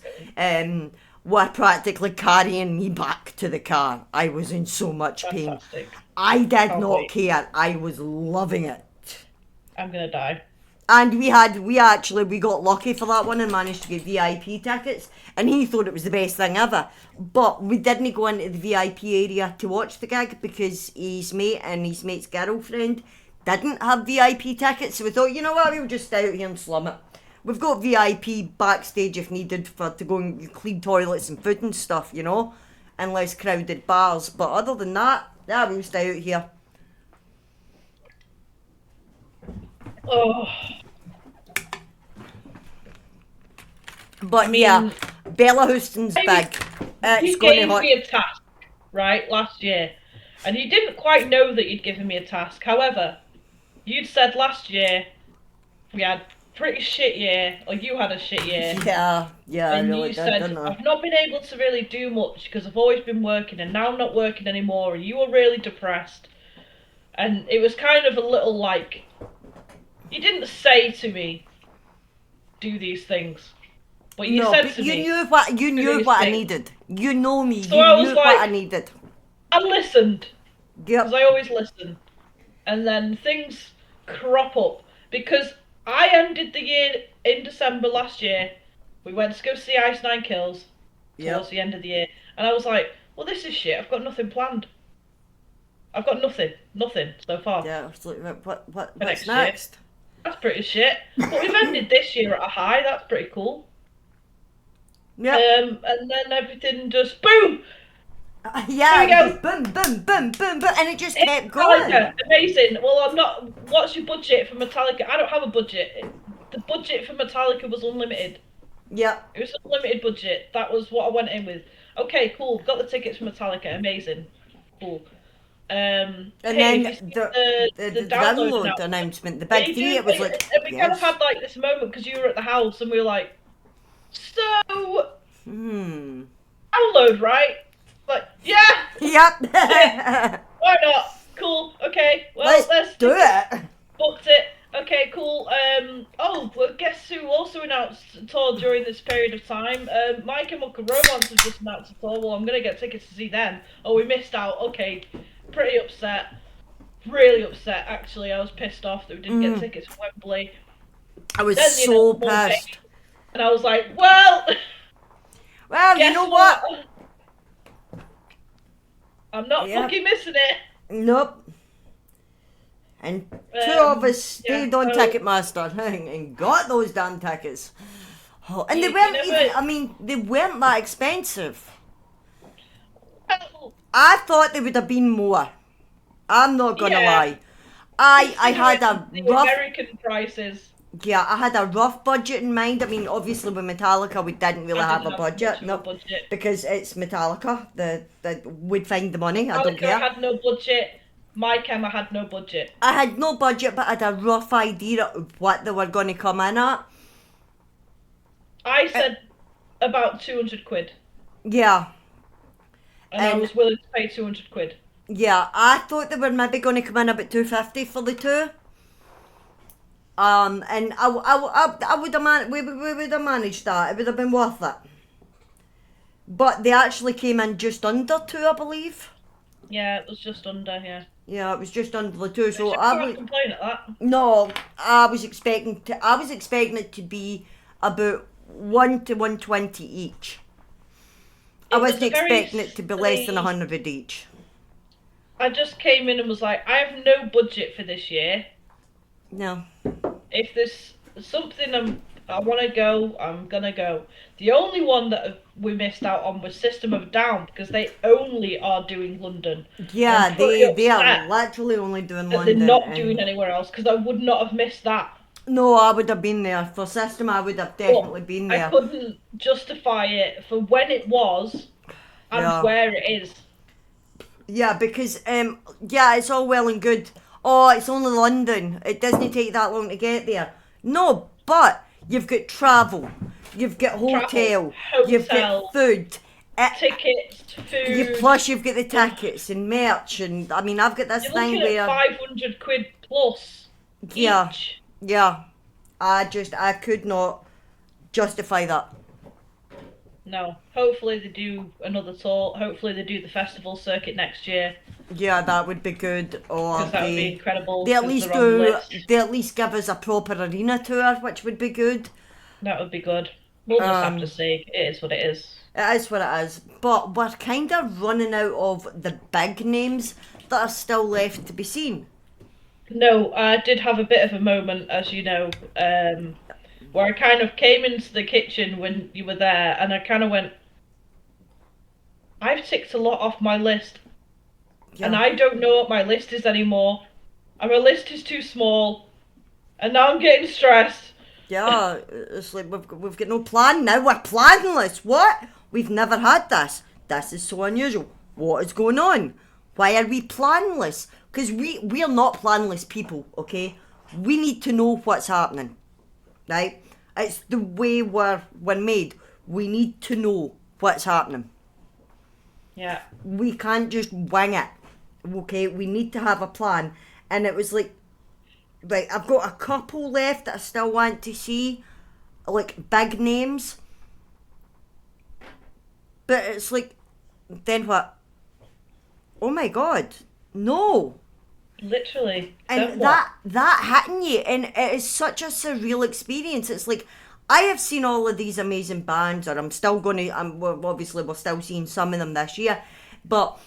were practically carrying me back to the car. I was in so much pain. Fantastic. I did Can't not wait. care. I was loving it. I'm gonna die. And we got lucky for that one and managed to get VIP tickets. And he thought it was the best thing ever. But we didn't go into the VIP area to watch the gig because his mate and his mate's girlfriend didn't have VIP tickets. So we thought, you know what, we'll just stay out here and slum it. We've got VIP backstage if needed to go and clean toilets and food and stuff, you know, and less crowded bars. But other than that, yeah, we'll stay out here. Oh. But yeah, Bella Houston's big. You gave me a task, right, last year, and you didn't quite know that you'd given me a task. However, you'd said last year we had pretty shit year, or you had a shit year. Yeah, and I really you did, said, didn't I? I've not been able to really do much because I've always been working, and now I'm not working anymore, and you were really depressed. And it was kind of a little like, you didn't say to me, do these things. But you said to me, you knew what I needed. You know me. So you I was knew like, what I needed. I listened. Yep. Because I always listen. And then things crop up. Because I ended the year in December last year. We went to go see Ice Nine Kills towards the end of the year. And I was like, well, this is shit. I've got nothing planned. I've got nothing. Nothing so far. Yeah, I was like, what's next next? That's pretty shit. But we've ended this year at a high. That's pretty cool. Yeah. And then everything just boom. Yeah. Here we go. Boom, boom, boom, boom, boom, and it just kept going. Amazing. Well, I'm not. What's your budget for Metallica? I don't have a budget. The budget for Metallica was unlimited. Yeah. It was unlimited budget. That was what I went in with. Okay, cool. Got the tickets for Metallica. Amazing. Cool. And hey, then the download announcement, the big three, it was like, we kind of had like this moment because you were at the house and we were like, so download, right? Like, yeah. Yep. Why not? Cool. Okay. Well, let's do it. Booked it. Okay, cool. Oh, well, guess who also announced a tour during this period of time? My Chemical Romance have just announced a tour. Well, I'm gonna get tickets to see them. Oh, we missed out. Okay, pretty upset. Really upset, actually. I was pissed off that we didn't get tickets for Wembley. I was so pissed. And I was like, well, you know what? I'm not fucking missing it. Nope. And two of us stayed on Ticketmaster and got those damn tickets. Oh, and they weren't they weren't that expensive. I thought they would have been more. I'm not gonna lie. I had a rough American prices. Yeah, I had a rough budget in mind. I mean, obviously with Metallica, we didn't really have a budget. No, because it's Metallica. We'd find the money. I don't care. I had no budget. My Chem, I had no budget. I had no budget, but I had a rough idea of what they were going to come in at. I said about 200 quid. Yeah. And I was willing to pay 200 quid. Yeah, I thought they were maybe going to come in about 250 for the two. And I would have we would have managed that. It would have been worth it. But they actually came in just under 2, I believe. Yeah, it was just under, yeah. Yeah, it was just under the 2. So I can't complain at that. No, I was expecting it to be about 1 to 120 each. I wasn't expecting it to be less than 100 each. I just came in and was like, I have no budget for this year. No. If there's something I want to go, I'm gonna go. The only one that we missed out on was System of a Down because they only are doing London. Yeah, they are literally only doing London. They're not doing anywhere else because I would not have missed that. No, I would have been there. For System, I would have definitely been there. I couldn't justify it for when it was and where it is. Yeah, because, it's all well and good. Oh, it's only London. It doesn't take that long to get there. No, but you've got travel. You've got hotel. You've got food. tickets, food. Plus you've got the tickets and merch, and I mean I've got this You're thing looking at where 500 quid plus yeah, each. yeah, I could not justify that. No. Hopefully they do another tour. Hopefully they do the festival circuit next year. Yeah, that would be good. Or Because that would be incredible. they at Because least they're on the list. they at least give us a proper arena tour, which would be good. That would be good. We'll just have to Um, see. It is what it is. it is what it is. But we're kind of running out of the big names that are still left to be seen. No, I did have a bit of a moment, as you know, where I kind of came into the kitchen when you were there, and I kind of went, I've ticked a lot off my list, and Yeah. I don't know what my list is anymore. And my list is too small, and now I'm getting stressed. Yeah, it's like we've got no plan now. We're planless. What? We've never had this. This is so unusual. What is going on? Why are we planless? Because we're not planless people, okay? We need to know what's happening, right? It's the way we're made. We need to know what's happening. Yeah. We can't just wing it, okay? We need to have a plan. And it was like, right, I've got a couple left that I still want to see, like big names. But it's like, then what? Oh my god, no. Literally. And Then what? that hitting you, and it is such a surreal experience. It's like I have seen all of these amazing bands, or I'm still going to. Obviously we're still seeing some of them this year, but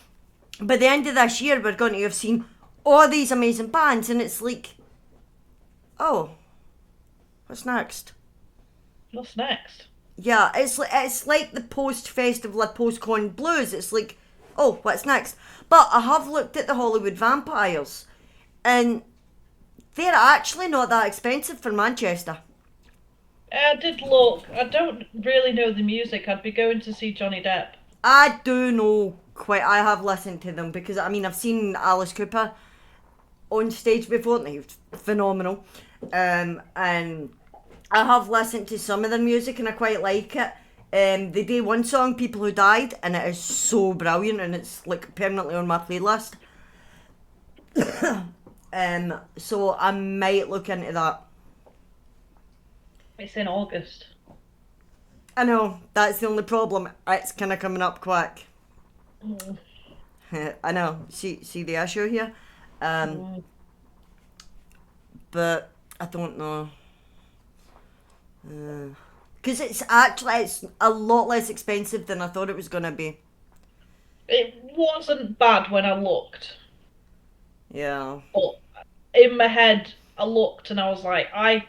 by the end of this year we're going to have seen all these amazing bands, and it's like, oh, what's next? What's next? Yeah, it's like the post festival, like post con blues. It's like, oh, what's next? But I have looked at the Hollywood Vampires, and they're actually not that expensive for Manchester. I did look. I don't really know the music. I'd be going to see Johnny Depp. I do know quite. I have listened to them because I mean I've seen Alice Cooper on stage before, and he was phenomenal. And I have listened to some of their music, and I quite like it. They do one song, "People Who Died," and it is so brilliant, and it's like permanently on my playlist. So I might look into that. It's in August. I know that's the only problem. It's kind of coming up quick. Mm. I know. See the issue here. But I don't know. Because it's a lot less expensive than I thought it was gonna be. It wasn't bad when I looked, Yeah. but in my head, I looked and I was like, I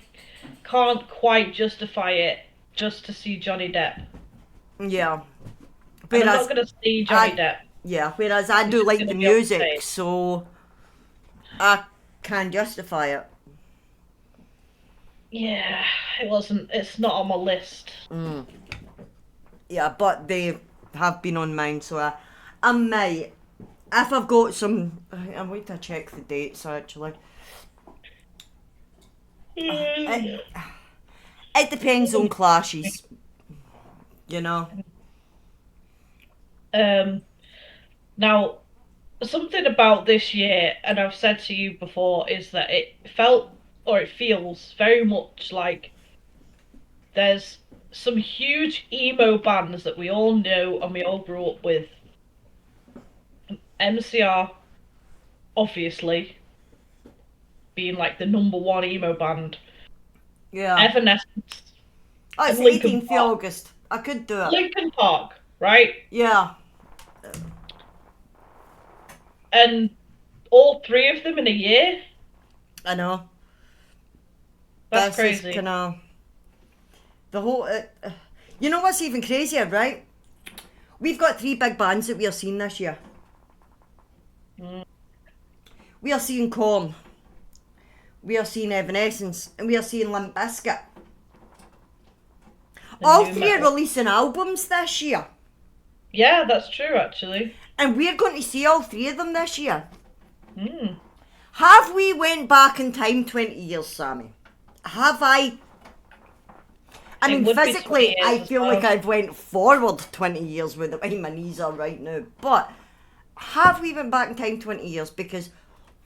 can't quite justify it just to see Johnny Depp. Yeah. And I'm not going to see Johnny Depp. Yeah, whereas I He's do just like gonna the be on music, stage. so I can justify it. Yeah, it wasn't. It's not on my list. Yeah, but they have been on mine, so I might. If I've got some. I'm waiting to check the dates actually. It depends on clashes. You know? Now, something about this year, and I've said to you before, is that it felt or it feels very much like there's some huge emo bands that we all know and we all grew up with. MCR, obviously, being like the number one emo band. Yeah. Evanescence Oh, it's and Linkin 18th of Park. August. I could do it. Linkin Park, right? Yeah. And all three of them in a year? I know. That's This is crazy. kinda the whole. You know what's even crazier, right? We've got 3 big bands that we are seeing this year. We are seeing Korn. We are seeing Evanescence, and we are seeing Limp Bizkit. The All new 3 are metal. releasing albums this year, Yeah, that's true, actually. and we're going to see all 3 of them this year. Mm. Have we went back in time 20 years, Sammy? Have I? I mean, it would be 20 physically, years I as feel well. like I've went forward 20 years with the way my knees are right now. But have we went back in time 20 years? Because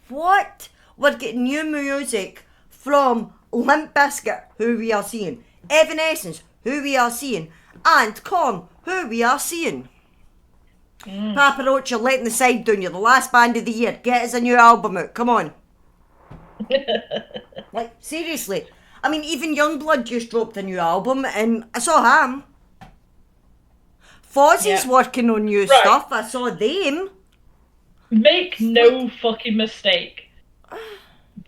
what? We're getting new music from Limp Bizkit, who we are seeing, Evanescence, who we are seeing, and Korn, who we are seeing. Papa Roach, you're letting the side down. You're the last band of the year. Get us a new album out. Come on. Like, seriously. I mean, even Youngblood just dropped a new album, and I saw him. Fozzie's Yeah. working on new Right. stuff. I saw them. Make no fucking mistake.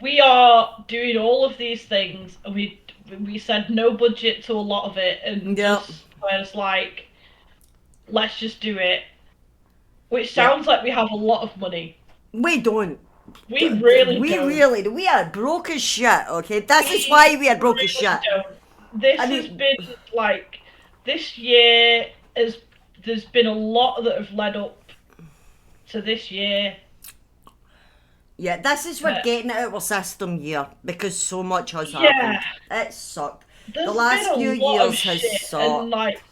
We are doing all of these things, and we said no budget to a lot of it, and Yep. just was like, let's just do it. Which Yep. sounds like we have a lot of money. We don't. We really We don't. really do. We are broke as shit, okay? This is why we are broke as really shit. don't. This I has mean- been like this year is there's been a lot that have led up to this year. Yeah, this is we're Yeah. getting it out of our system year because so much has Yeah. happened. It sucked. There's The last been a few lot of years has shit, sucked. and like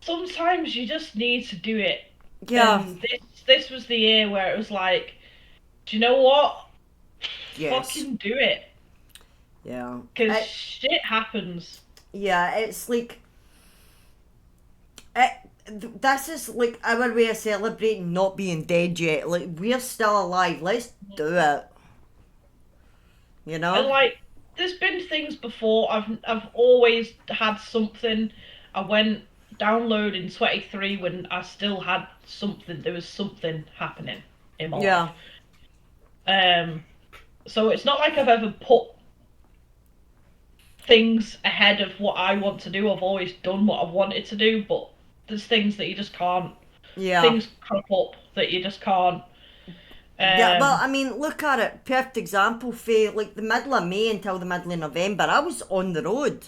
sometimes you just need to do it. Yeah. And this was the year where it was like, do you know what? Yes. Fucking do it, Yeah. because shit happens. Yeah, it's like this is like our way of celebrating not being dead yet. Like, we're still alive. Let's do it. You know? And like, there's been things before. I've always had something. I went download in 23 when I still had something. There was something happening in my Yeah. life. So it's not like I've ever put things ahead of what I want to do. I've always done what I've wanted to do, but there's things that you just can't. Yeah. Things crop up that you just can't. Yeah, well, I mean, look at it. Perfect example for like the middle of May until the middle of November. I was on the road.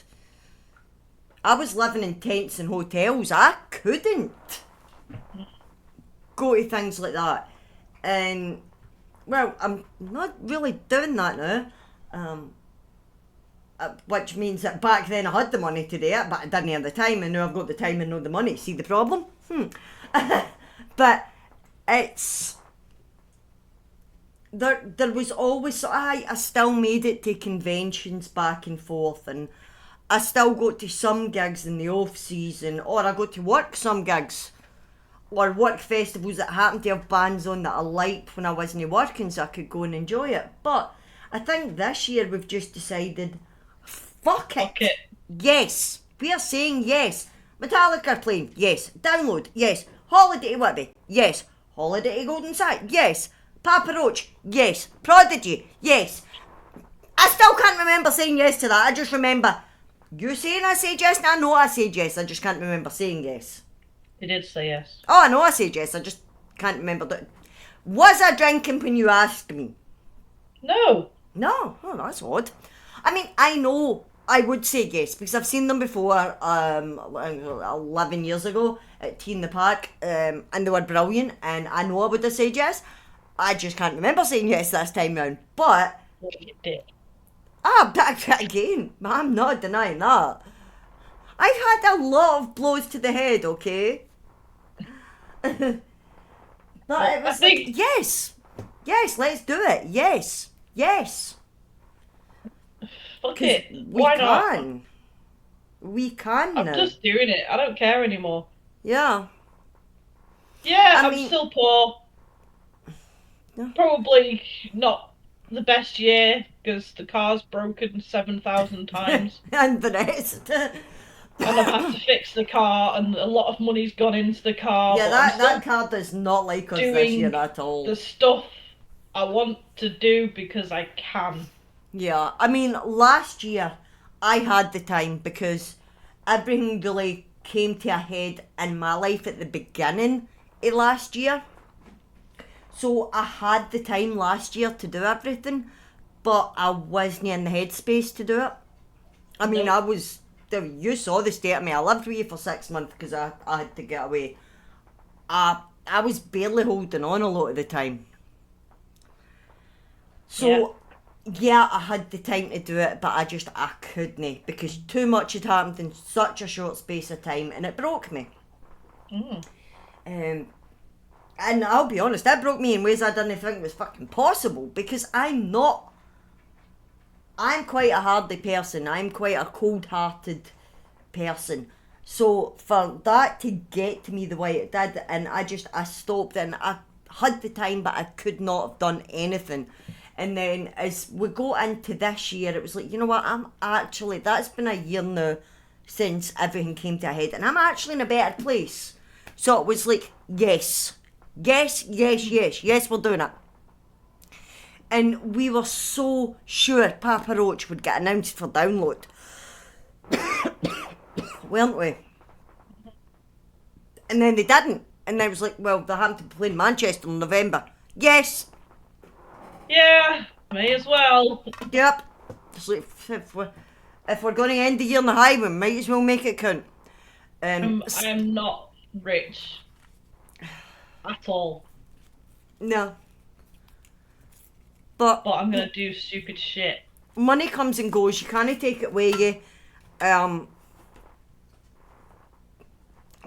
I was living in tents and hotels. I couldn't go to things like that. And, well, I'm not really doing that now. Which means that back then I had the money to do it, but I didn't have the time, and now I've got the time and not the money. See the problem? But it's... There was always... I still made it to conventions back and forth, and I still go to some gigs in the off-season, or I go to work some gigs, or work festivals that happen to have bands on that I liked when I wasn't working, so I could go and enjoy it. But I think this year we've just decided, fuck it. Fuck it. Yes, we are saying yes. Metallica are playing, yes. Download, yes. Holiday to Whitby, yes. Holiday to Golden Side, yes. Papa Roach, yes. Prodigy, yes. I still can't remember saying yes to that. I just remember you saying I said yes, and I know I said yes. I just can't remember saying yes. You did say yes. Oh, I know I said yes. I just can't remember that. Was I drinking when you asked me? No. No. Oh, that's odd. I mean, I know I would say yes because I've seen them before. 11 years ago at Tea in the Park, and they were brilliant. And I know I would have said yes. I just can't remember saying yes this time round. But Well, you did. back again. I'm not denying that. I've had a lot of blows to the head, okay? But it I was think- like, yes, let's do it. Yes. Fuck 'Cause it. we Why not? can. We can I'm now. just doing it. I don't care anymore. Yeah. Yeah, I I'm mean- still poor. Yeah. Probably not the best year because the car's broken 7,000 times. And the rest. And I've had to fix the car, and a lot of money's gone into the car. Yeah, but I'm that car does not like us this doing year at all. the stuff I want to do because I can. Yeah, I mean, last year I had the time because everything really came to a head in my life at the beginning of last year. So I had the time last year to do everything, but I wasn't in the headspace to do it. I mean, No. I was... You saw the state of me. I lived with you for 6 months because I had to get away. I was barely holding on a lot of the time. So... Yeah, I had the time to do it, but I couldn't because too much had happened in such a short space of time, and it broke me. Mm. Um, and I'll be honest, that broke me in ways I didn't think was fucking possible because I'm not. I'm quite a hardy person. I'm quite a cold-hearted person. So for that to get to me the way it did, and I stopped and I had the time, but I could not have done anything. And then as we go into this year, it was like, you know what? That's been a year now since everything came to a head, and I'm actually in a better place. So it was like, yes, yes, yes, yes, yes, we're doing it. And we were so sure Papa Roach would get announced for download, weren't we? And then they didn't. And I was like, well, they're having to play in Manchester in November. Yes, Yeah, may as well. yep. It's like, if we're going to end the year on the high, we might as well make it count. I'm not rich at all, No. But but I'm gonna do stupid shit. money comes and goes. You can't take it away you.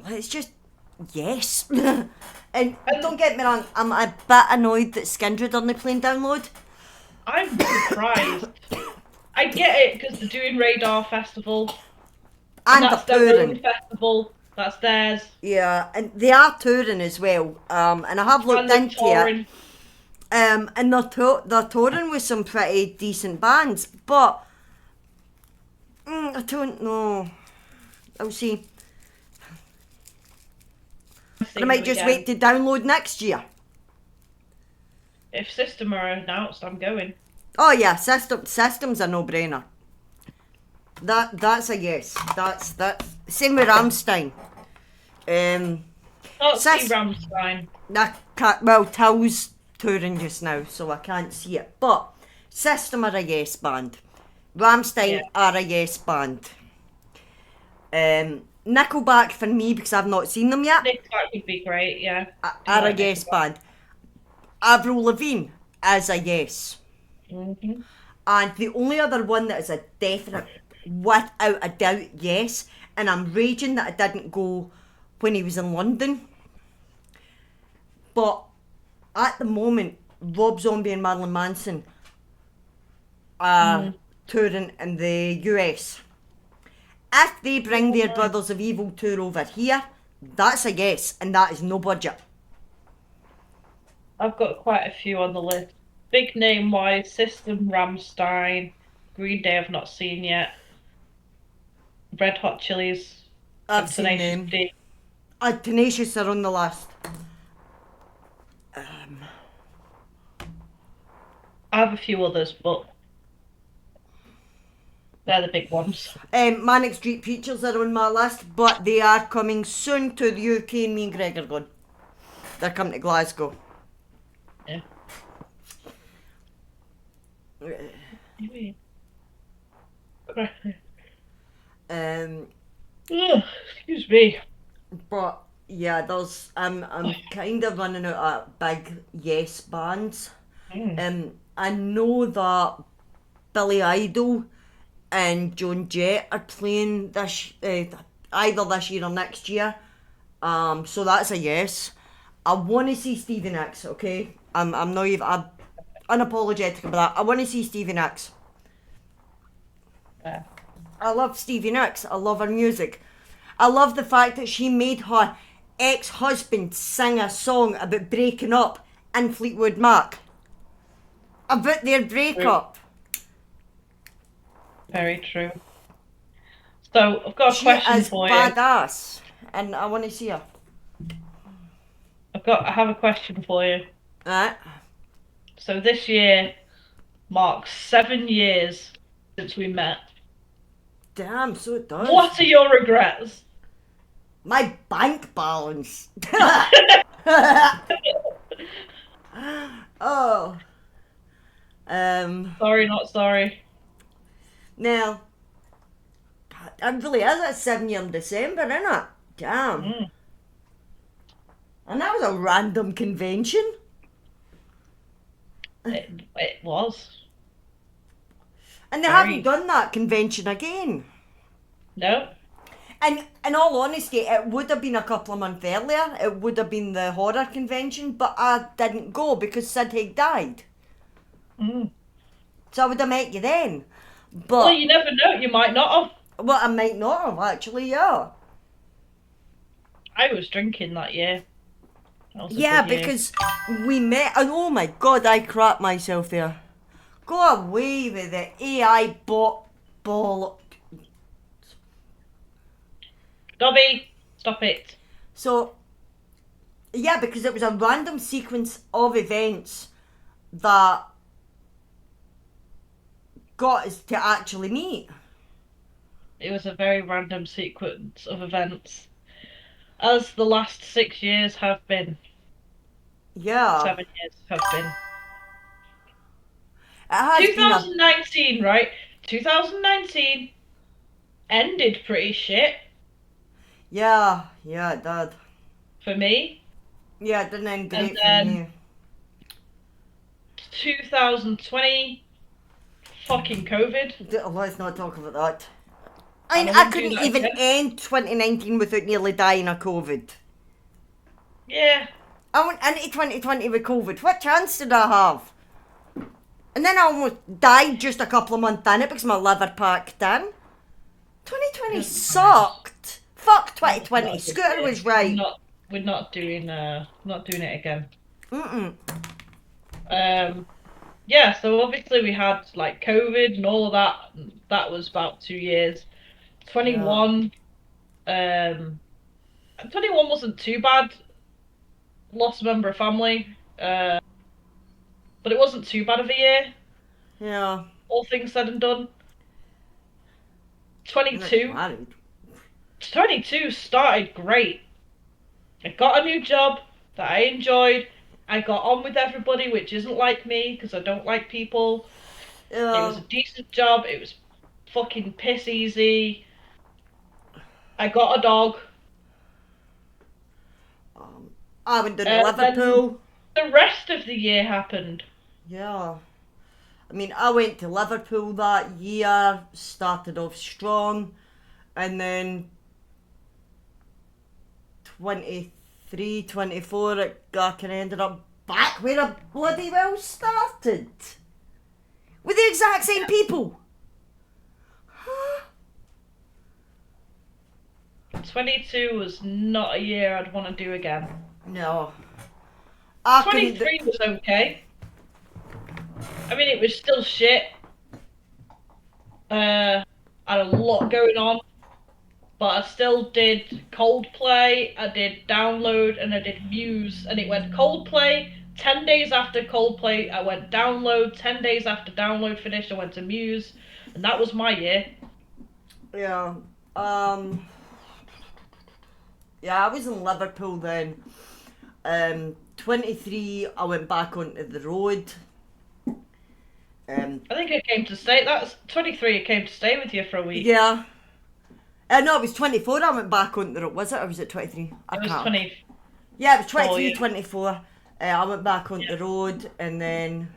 It's just, yes. And don't get me wrong, I'm a bit annoyed that Skindred aren't playing download. I'm surprised. I get it because they're doing Radar Festival, and And that's they're their own touring. festival. That's theirs. Yeah, and they are touring as well. And I have And looked they're into it. touring. And they're touring with some pretty decent bands, but I don't know. I'll see. And I might just wait to download next year. If System are announced, I'm going. Oh yeah, system's a no-brainer. That's a yes. That's same with Rammstein. Not see Sys- Rammstein. I can't, well, Till's touring just now, so I can't see it. But System are a yes band. Rammstein Yeah. are a yes band. Nickelback for me because I've not seen them yet. Nickelback would be great, yeah. Are a yes band. Avril Lavigne is a yes. Mm-hmm. And the only other one that is a definite, without a doubt, yes. And I'm raging that I didn't go when he was in London. But at the moment, Rob Zombie and Marilyn Manson are touring in the US. If they bring their Brothers of Evil tour over here, that's a yes, and that is no budget. I've got quite a few on the list. Big name wise, System, Rammstein, Green Day I've not seen yet. Red Hot Chilies, I've and seen Tenacious them. D. Tenacious are on the list. I have a few others, but they're the big ones. Manic Street Preachers are on my list, but they are coming soon to the UK and me and Greg are going. They're coming to Glasgow. Yeah. Um, Excuse me. but yeah, I'm kind of running out of big yes bands. I know that Billy Idol and Joan Jett are playing this either this year or next year. So that's a yes. I want to see Stevie Nicks. Okay, I'm not even. I'm unapologetic about that. I want to see Stevie Nicks. Yeah. I love Stevie Nicks. I love her music. I love the fact that she made her ex-husband sing a song about breaking up in Fleetwood Mac. About their breakup. Very true. So I've got a She question is for you. badass, and I want to see her. I have a question for you. Right? So this year marks 7 years since we met. Damn, so it does. What are your regrets? My bank balance. Oh. Sorry, not sorry. Now, it really is a 7 year in December, isn't it? Damn. And that was a random convention. It was. And they Very. haven't done that convention again. No. And in all honesty, it would have been a couple of months earlier. It would have been the horror convention, but I didn't go because Sid had died. Mm. So I would have met you then. Well, But, you never know. You might not have. well, I might not have actually, yeah. I was drinking that year. That was a Yeah, good year. because we met, and oh my god, I crap myself there. Go away with the AI bot bollock. Dobby, stop it. So, yeah, because it was a random sequence of events that got us to actually meet. It was a very random sequence of events, as the last 6 years have been. Yeah. 7 years have been. It has been a 2019, right? 2019 ended pretty shit yeah, it did. for me. Yeah, it didn't end And great for then me. 2020, fucking COVID. Let's not talk about that. And I I wouldn't do couldn't that even again. end 2019 without nearly dying of COVID. Yeah. I went into 2020 with COVID. What chance did I have? And then I almost died just a couple of months in it because my liver packed in. 2020 sucked. Fuck That was 2020. not a good Scooter year. was right. We're not doing it again. Mm-mm. Yeah, so obviously we had like COVID and all of that. That was about 2 years. Yeah. 21, 21 wasn't too bad. Lost a member of family. But it wasn't too bad of a year, Yeah. all things said and done. I'm not 22. married. 22 started great. I got a new job that I enjoyed. I got on with everybody, which isn't like me because I don't like people. It was Yeah. a decent job. It was fucking piss easy. I got a dog. I went down to Then Liverpool. the rest of the year happened. Yeah. I mean, I went to Liverpool that year, started off strong, and then 23, 24, I kind of ended up back where I bloody well started. With the exact same people. 22 was not a year I'd want to do again. No. I couldn't. 23 was okay. I mean, it was still shit. I had a lot going on, but I still did Coldplay, I did Download, and I did Muse, and it went Coldplay. 10 days after Coldplay, I went Download. 10 days after Download finished, I went to Muse, and that was my year. Yeah. Um. Yeah, I was in Liverpool then. 23, I went back onto the road. I think I came to stay. That's 23. I came to stay with you for a week. Yeah. No, it was 24 I went back onto the road. Was it, or was it 23? I It was can't. 20. Yeah, it was 23, yeah. 24. I went back onto Yeah. the road, and then...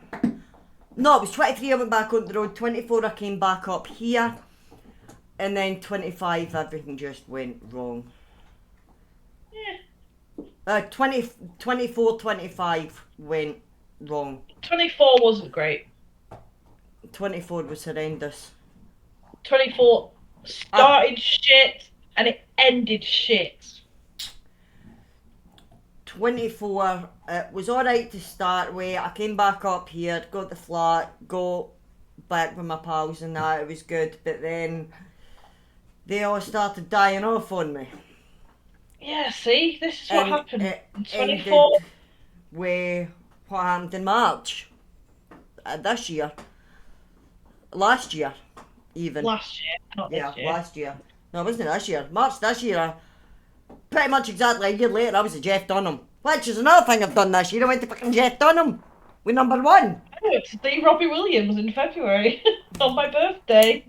No, it was 23 I went back onto the road. 24 I came back up here. And then 25 everything just went wrong. Yeah. 24, 25 went wrong. 24 wasn't great. 24 was horrendous. 24 started shit and it ended shit. 24, it was alright to start with. I came back up here, got the flat, got back with my pals and that, it was good. But then they all started dying off on me. Yeah, see, this is what happened. It In ended 24. with what happened in March. This year. Last year, even. Last year, not Yeah, this year. last year. No, it wasn't this year. March this year. Pretty much exactly a year later, I was at Jeff Dunham. Which is another thing I've done this year. I went to fucking Jeff Dunham. With number one. I went to see Robbie Williams in February on my birthday.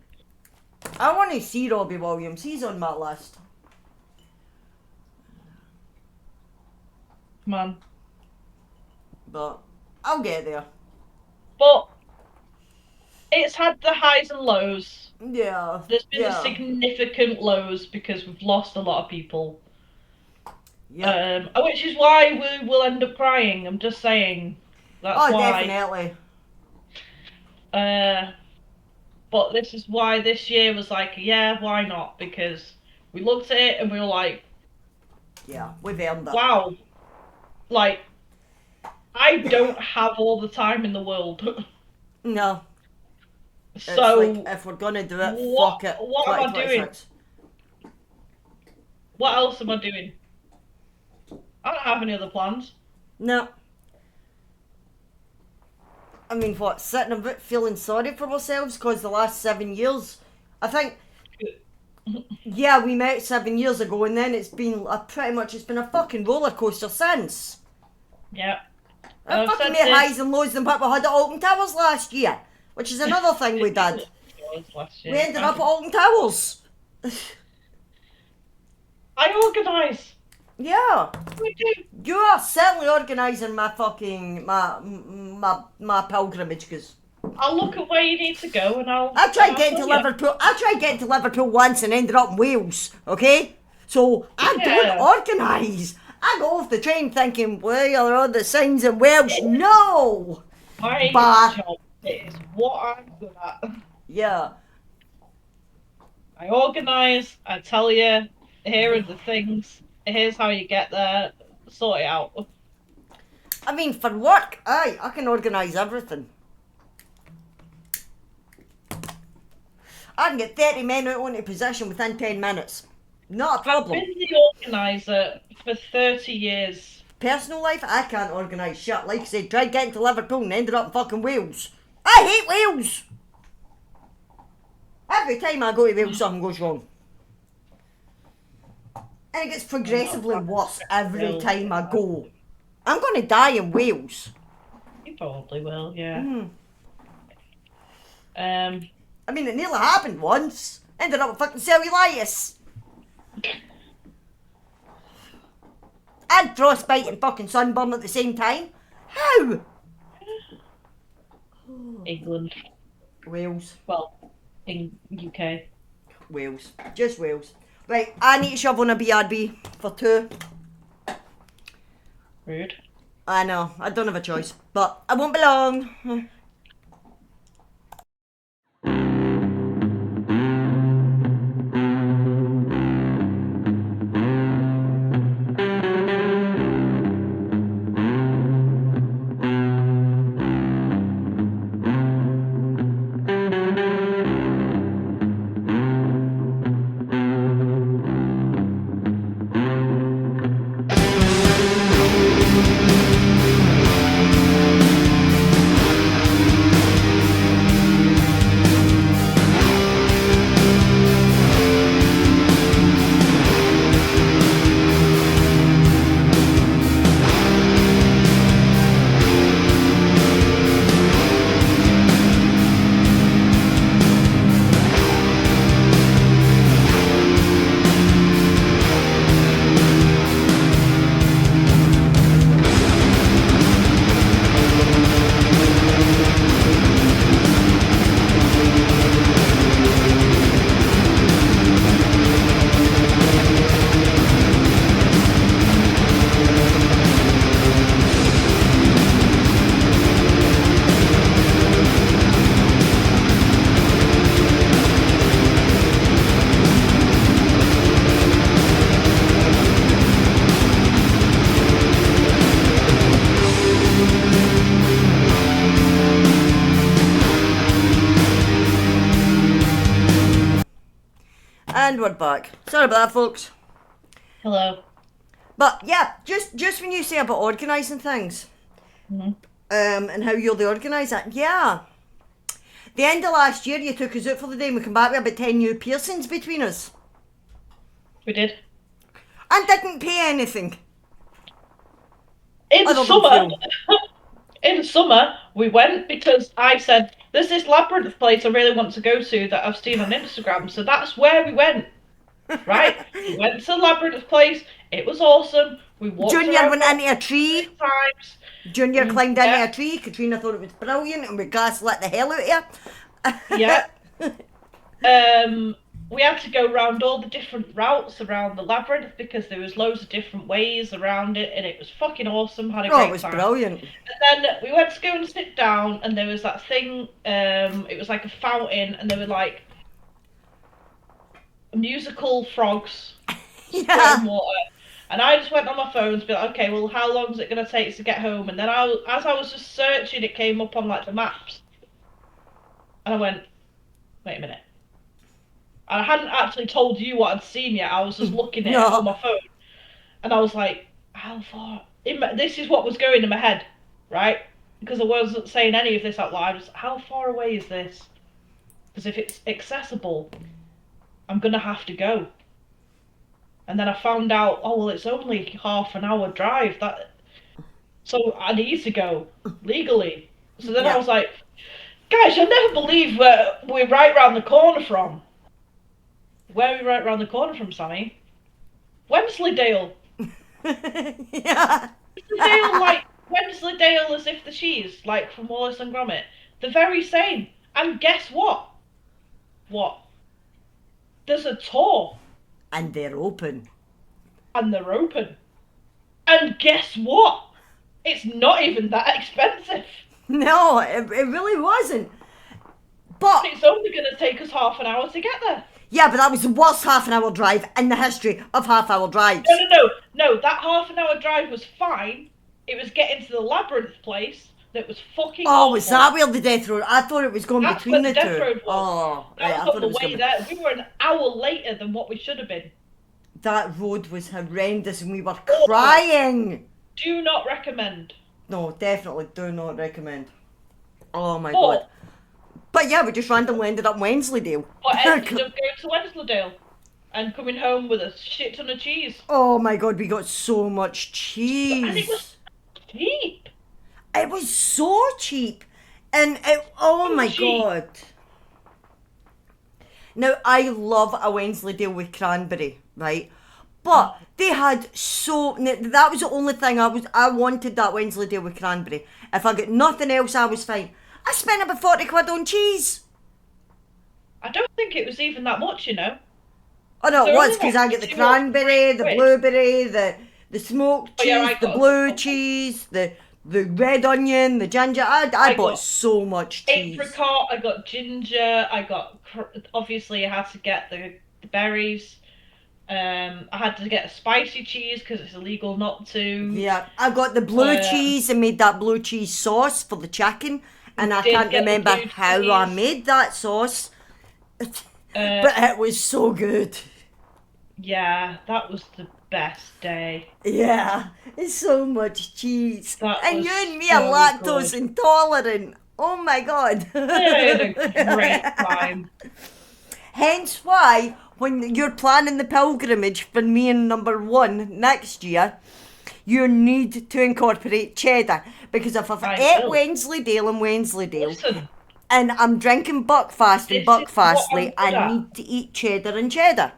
I want to see Robbie Williams. He's on my list. Man. But I'll get there. But it's had the highs and lows. Yeah, There's been the yeah, significant lows because we've lost a lot of people. yep. Which is why we will end up crying. I'm just saying. That's Oh, why. definitely. Uh, but this is why this year was like, yeah, why not? Because we looked at it and we were like, Yeah, we've earned it. wow, like I don't have all the time in the world. No, it's like, So if we're gonna do it, what fuck it. what am I doing? 2026. What else am I doing? I don't have any other plans. No. I mean, what, sitting a bit feeling sorry for ourselves because the last 7 years, I think, yeah, we met 7 years ago and then it's been pretty much, it's been a fucking roller coaster since. Yeah. And I I've fucking said made this highs and lows than what we had at Alton Towers last year, which is another thing we did. last We year. ended up at Alton Towers. I organise. Yeah. We do. You are certainly organising my fucking, my pilgrimage, because I'll look at where you need to go and I tried I'll getting tell to you. Liverpool. I tried getting to Liverpool once and ended up in Wales. Okay, so I don't Yeah. organise. I go off the train thinking, well, are all the signs in Welsh? No, My but job is what I'm good at. yeah. I organise, I tell you, here are the things, here's how you get there, sort it out. I mean, for work, I can organise everything. I can get 30 men out onto position within 10 minutes. Not a I've problem. been the organiser for 30 years. Personal life, I can't organise shit. Like I said, tried getting to Liverpool and ended up in fucking Wales. I hate Wales! Every time I go to Wales, something goes wrong. And it gets progressively worse every time I go. I'm going to die in Wales. You probably will, yeah. Mm. Um, I mean, it nearly happened once. Ended up with fucking cellulitis. And frostbite and fucking sunburn at the same time. How? England. Wales. Well, in UK. Wales. Just Wales. Right, I need to shove on a BRB for 2. Rude. I know, I don't have a choice. But I won't be long. And we're back. Sorry about that, folks. Hello. But yeah, just when you say about organising things, Mm-hmm. and how you're the organiser, yeah. The end of last year, you took us out for the day and we come back with about 10 new piercings between us. We did. And didn't pay anything. In Other than summer, fuel. in summer, we went because I said, there's this labyrinth place I really want to go to that I've seen on Instagram, so that's where we went. Right? We went to the labyrinth place, it was awesome. We walked Junior around went into a tree. times. Junior climbed into Yeah. a tree. Katrina thought it was brilliant and we gaslit the hell out of her. Yeah. We had to go around all the different routes around the labyrinth because there was loads of different ways around it, and it was fucking awesome. Had a Oh, it great was time. brilliant. And then we went to go and sit down, and there was that thing. It was like a fountain, and there were like musical frogs Yeah. squirting water. And I just went on my phone to be like, okay, well, how long is it going to take to get home? And then as I was just searching, it came up on like the maps, and I went, wait a minute. I hadn't actually told you what I'd seen yet. I was just looking at it on No. my phone, and I was like, how far? This is what was going in my head, right? Because I wasn't saying any of this out loud. Just how far away is this? Because if it's accessible, I'm gonna have to go. And then I found out, oh well, it's only half an hour drive. So I need to go legally. So then I Yeah. was like, guys, you'll never believe where we're right round the corner from. Where are we right round the corner from, Sammy? Wensleydale. Yeah. Wensleydale, like Wensleydale, as if the cheese, like from Wallace and Gromit. The very same. And guess what? What? There's a tour, And they're open. and they're open. And guess what? It's not even that expensive. No, it really wasn't. But It's only going to take us half an hour to get there. yeah, but that was the worst half an hour drive in the history of half hour drives. No. That half an hour drive was fine. It was getting to the labyrinth place that was fucking Oh, awful. was that where the death road? I thought it was going That's between where the the death two. road was. Oh, right, That I was thought on it the was way going to be. there. We were an hour later than what we should have been. That road was horrendous and we were Awful. crying. Do not recommend. No, definitely do not recommend. Oh my But- god. But yeah, we just randomly ended up in Wensleydale. But ended up going to Wensleydale and coming home with a shit ton of cheese. Oh my god, we got so much cheese. And it was cheap. It was so cheap. And it, oh So my cheap. god. Now, I love a Wensleydale with cranberry, right? But they had that was the only thing I wanted, that Wensleydale with cranberry. If I got nothing else, I was fine. I spent about 40 quid on cheese. I don't think it was even that much, you know. Oh no, So it was only because like I get the 2 or cranberry, 3 the quid. blueberry, the smoked Oh, cheese, yeah, I the got blue a- cheese, the red onion, the ginger. I I bought got so much cheese. Apricot, I got ginger, obviously I had to get the berries. I had to get a spicy cheese because it's illegal not to. Yeah, I got the blue Um, cheese and made that blue cheese sauce for the chicken, and I did can't get the remember blue how I cheese. made that sauce, but Uh, it was so good. yeah, that was the best day. Yeah, it's so much cheese, That and was you and me so are lactose good. intolerant. Oh my god! I had a great time. Hence why, when you're planning the pilgrimage for me and number one next year, you need to incorporate cheddar. Because if I've I ate will. Wensleydale and Wensleydale, Listen, and I'm drinking Buckfast and This is what Buckfastly, I'm good I at. need to eat cheddar and cheddar.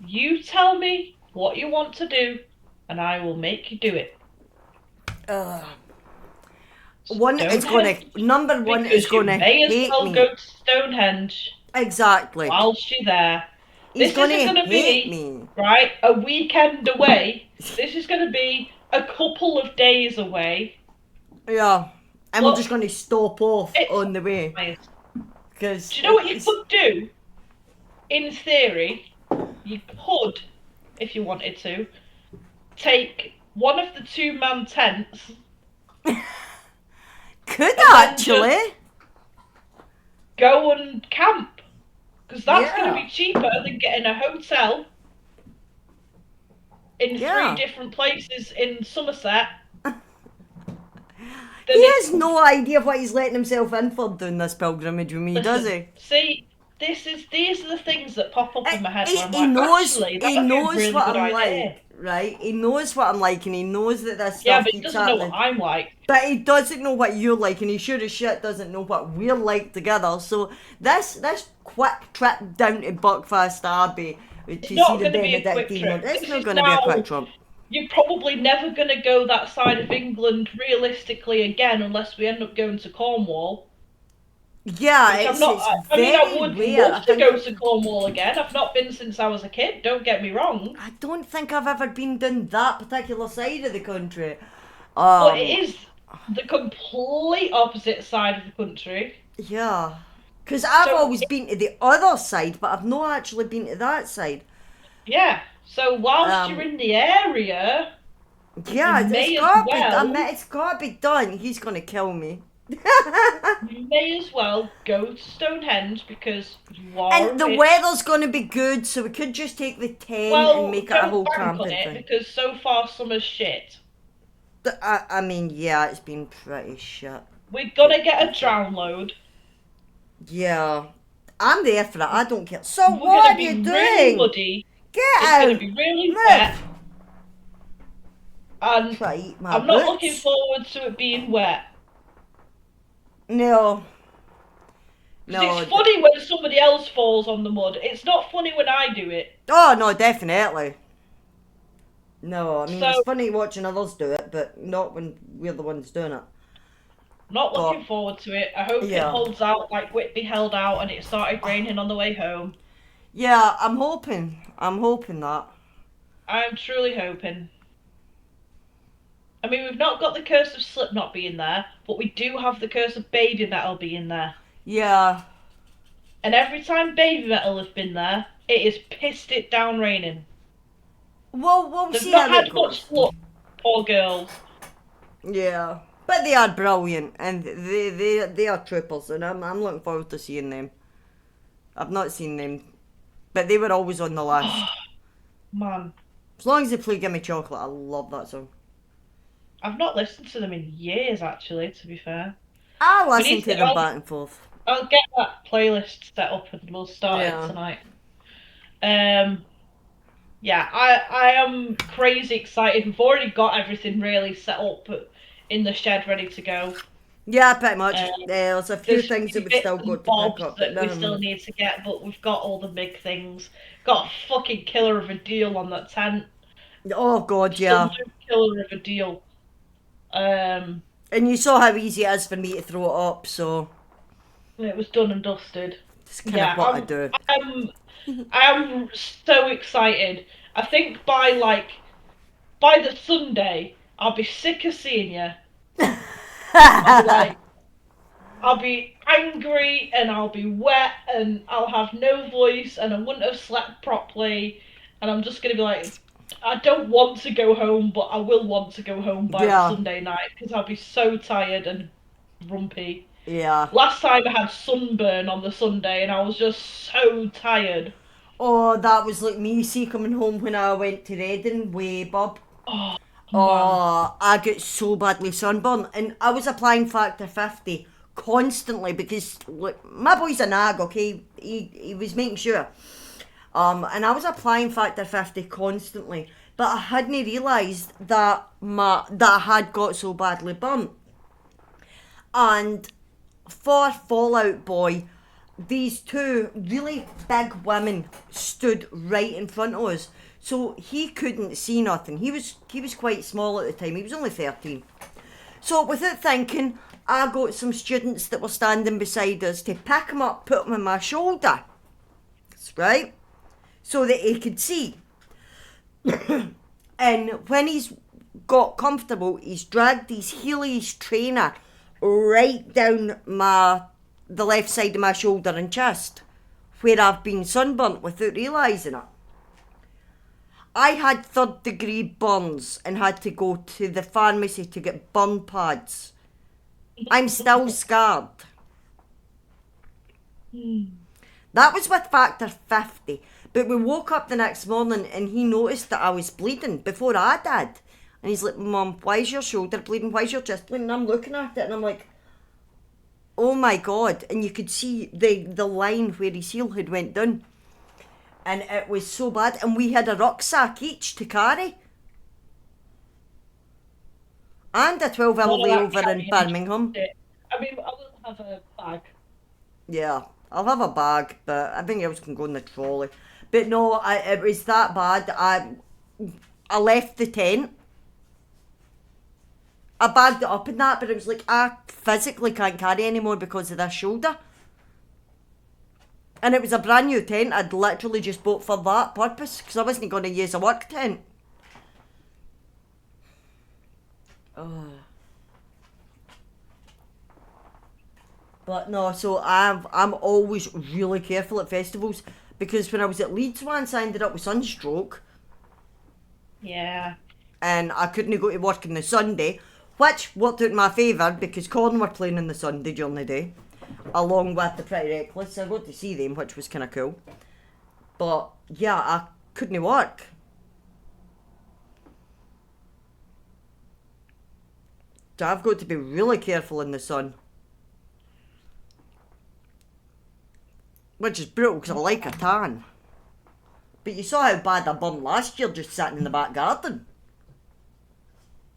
you tell me what you want to do, and I will make you do it. One is gonna Stonehenge, number one because is gonna you may as hate well me. go to Stonehenge Exactly. whilst you're there. He's This isn't gonna going to hate be, me. right, a weekend away. This is going to be a couple of days away. Yeah, and we're Look, just gonna stop off it's on the way nice. because Do you know what you could do? In theory, you could, if you wanted to, take one of the 2-man tents. could then actually. Go and camp, because that's going Yeah. to be cheaper than getting a hotel in Yeah. 3 different places in Somerset. He has no idea what he's letting himself in for doing this pilgrimage with me, does Listen, he? See, these are the things that pop up in my head. Where I'm He like, knows. actually, that He would be a knows really what good I'm idea. like, right? He knows what I'm like, and he knows that this Yeah, stuff but he keeps doesn't know happening. what I'm like. But he doesn't know what you're like, and he sure as shit doesn't know what we're like together. So this quick trip down to Buckfast Abbey to see not the gonna be a quick Benedictine trip. monk, it's This not is going to be a now- quick trip. You're probably never going to go that side of England realistically again unless we end up going to Cornwall. Yeah, which I'm it's not. it's I mean, I very would rare. I love to think go to Cornwall again. I've not been since I was a kid. Don't get me wrong, I don't think I've ever been down that particular side of the country. but it Um, is the complete opposite side of the country. yeah, because I've So always been to the other side, but I've not actually been to that side. yeah. So whilst you're Um, in the area, you yeah, it's may as got to be. I well mean, it's got to be done. He's gonna kill me. go to Stonehenge because you are And a the witch. weather's gonna be good, so we could just take the tent and Well, make it a don't whole bank on camping it thing. because so far summer's shit. I mean, yeah, it's been pretty shit. We're To gonna get be a fair. download. Yeah, I'm there for it. I don't care. So We're what gonna are you be really doing? muddy. Get It's gonna out! be really wet, Move! and Try to eat my I'm not looking boots. forward to it being wet. No, Because it's no. funny when somebody else falls on the mud. It's not funny when I do it. Oh no, definitely. No, I mean it's So, funny watching others do it, but not when we're the ones doing it. not looking But forward to it. I hope it yeah, holds out like Whitby held out and it started raining on the way home. yeah. I'm hoping. I'm hoping that. I'm truly hoping. I mean, we've not got the curse of Slipknot being there, but we do have the curse of Baby Metal being there. Yeah. And every time Baby Metal has been there, it has pissed it down raining. We'll They've see not how it had much goes. luck, poor girls. Yeah, but they are brilliant, and they are troopers, and I'm looking forward to seeing them. I've not seen them, but they were always on the Oh, list. man. As long as they play "Gimme Chocolate," I love that song. I've not listened to them in years, actually, to be fair. I We listen need to to. them back and forth. I'll get that playlist set up and we'll start it Yeah. tonight. Um, yeah, I am crazy excited. We've already got everything really set up in the shed, ready to go. Yeah, pretty much. Um, There's a few there's a things that few we've bits still and got to pick bobs up, but that we nothing. still need to get, but we've got all the big things. Got a fucking killer of a deal on that tent. Oh God, yeah. Absolute killer of a deal. Um, And you saw how easy it is for me to throw it up, so it was done and dusted. it's kind of Yeah, what I do. I'm so excited. I think by the Sunday, I'll be sick of seeing you. I'll be like, I'll be angry and I'll be wet and I'll have no voice and I wouldn't have slept properly. And I'm just going to be like, I don't want to go home, but I will want to go home by the Yeah, Sunday night because I'll be so tired and grumpy. yeah. Last time I had sunburn on the Sunday and I was just so tired. Oh, that was like me, see, coming home when I went to Reading with Bob. Oh, man. Oh, I get so badly sunburned, and I was applying Factor 50 constantly because look, my boy's a nag, okay? He was making sure. And I was applying Factor 50 constantly, but I hadn't realised that I had got so badly burnt. And for Fallout Boy, these two really big women stood right in front of us, so he couldn't see nothing. He was quite small at the time. He was only 13. So without thinking, I got some students that were standing beside us to pick him up, put him on my shoulder, right, so that he could see. And when he's got comfortable, he's dragged his Heelys trainer right down the left side of my shoulder and chest, where I've been sunburnt without realising it. I had third degree burns and had to go to the pharmacy to get burn pads. I'm still scarred. That was with Factor 50. But we woke up the next morning and he noticed that I was bleeding before I did. And he's like, Mum, why is your shoulder bleeding? Why is your chest bleeding? And I'm looking at it and I'm like, oh my God. And you could see the line where his heel had went down. And it was so bad. And we had a rucksack each to carry. And a 12-hour layover in Birmingham. I mean, I will have a bag. Yeah, I'll have a bag, but everything else can go in the trolley. But no, it was that bad. I left the tent. I bagged it up and that, but it was like I physically can't carry anymore because of this shoulder. And it was a brand new tent I'd literally just bought for that purpose because I wasn't going to use a work tent. Oh. But no, so I'm always really careful at festivals because when I was at Leeds once, I ended up with sunstroke Yeah. and I couldn't go to work on the Sunday, which worked out in my favour because Corn were playing on the Sunday during the day, along with the Pretty Reckless. So I got to see them, which was kind of cool. But yeah, I couldn't work. So I've got to be really careful in the sun. Which is brutal because I like a tan. But you saw how bad I burned last year just sitting in the back garden.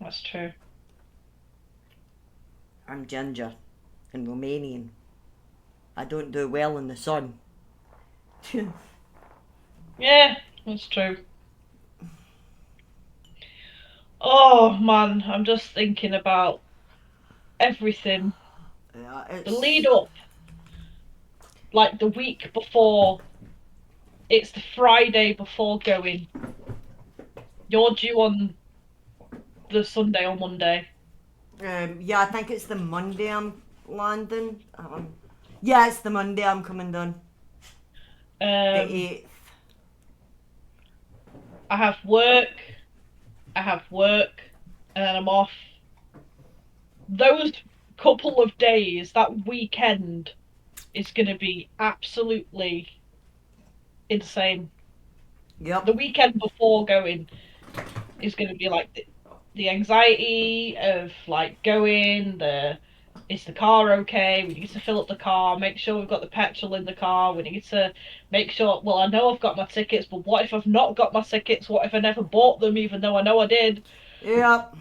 That's true. I'm ginger and Romanian. I don't do well in the sun. Yeah, that's true. Oh man, I'm just thinking about everything. Yeah, The it's... lead up, like the week before, it's the Friday before going. You're due on the Sunday or Monday. Yeah, I think it's the Monday I'm landing. Yeah, it's the Monday I'm coming down. The Um, 8th. I have work, and then I'm off. Those couple of days, that weekend, is going to be absolutely insane. The Yep. weekend before going is going to be like the anxiety of like going, the is the car okay? We need to fill up the car, make sure we've got the petrol in the car. We need to make sure, well, I know I've got my tickets, but what if I've not got my tickets? What if I never bought them, even though I know I did? Yep.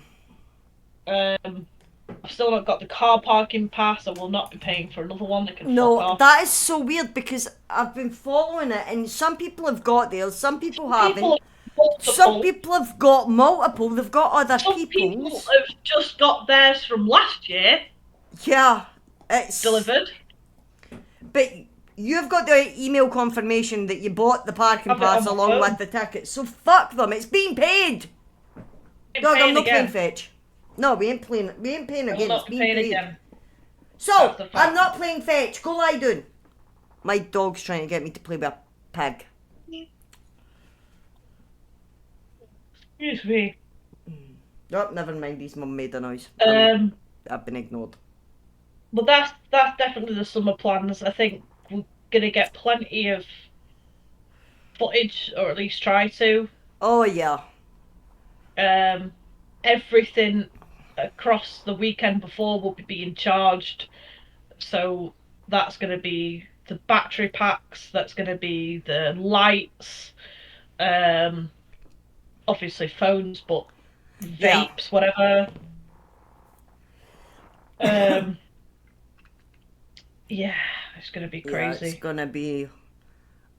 Um, I've still not got the car parking pass. I will not be paying for another one. That can fuck No, off. that is so weird because I've been following it and some people have got theirs, some people People haven't. have Some multiple. people have got multiple, they've got other Some people people's. have just got theirs from last year Yeah, it's... delivered. But you've got the email confirmation that you bought the parking Have it on pass my along with phone. the ticket, so fuck them, it's being paid! I'm Dog, I'm paying not playing again. fetch. No, we ain't paying I will again, it's not be being paying paid. again. That's So, the I'm fact. not playing fetch, go lie down. My dog's trying to get me to play with a pig. Excuse me. Oh, never mind, his mum made a noise. Um, I've been ignored. but that's definitely the summer plans. I think we're gonna get plenty of footage, or at least try to. Oh yeah. Um, Everything across the weekend before will be being charged, so that's gonna be the battery packs. That's gonna be the lights. Um, Obviously phones, but Yeah. vapes, whatever. Um, yeah, it's gonna be Yeah, it's crazy. gonna be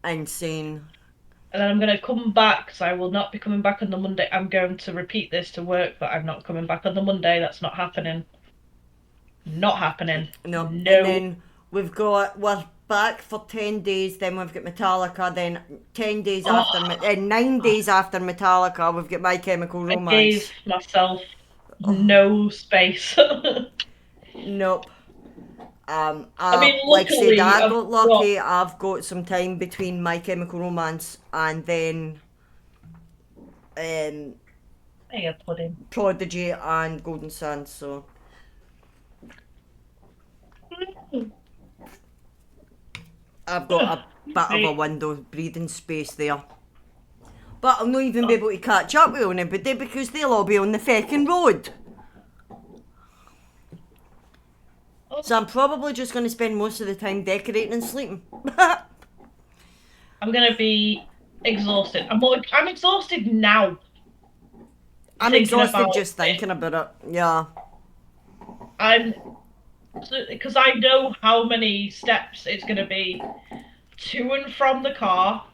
insane. And then I'm gonna come back, because I will not be coming back on the Monday. I'm going to repeat this to work that I'm not coming back on the Monday. That's not happening. Not happening. No, and No. then we're back for 10 days. Then we've got Metallica. Then 10 days after, Oh, 9 days after Metallica, we've got My Chemical I gave Romance. myself Oh, no space. I nope. mean, Like I said, luckily I I've got got lucky. I've got some time between My Chemical Romance and then um, a pudding. Prodigy and Golden Sands. So I've got a bit of a window breathing space there. But I'll not even be able to catch up with anybody because they'll all be on the feckin' road. So I'm probably just going to spend most of the time decorating and sleeping. I'm gonna be exhausted. I'm exhausted now I'm thinking exhausted about just it. thinking about it. Yeah. I'm because I know how many steps it's gonna be to and from the car,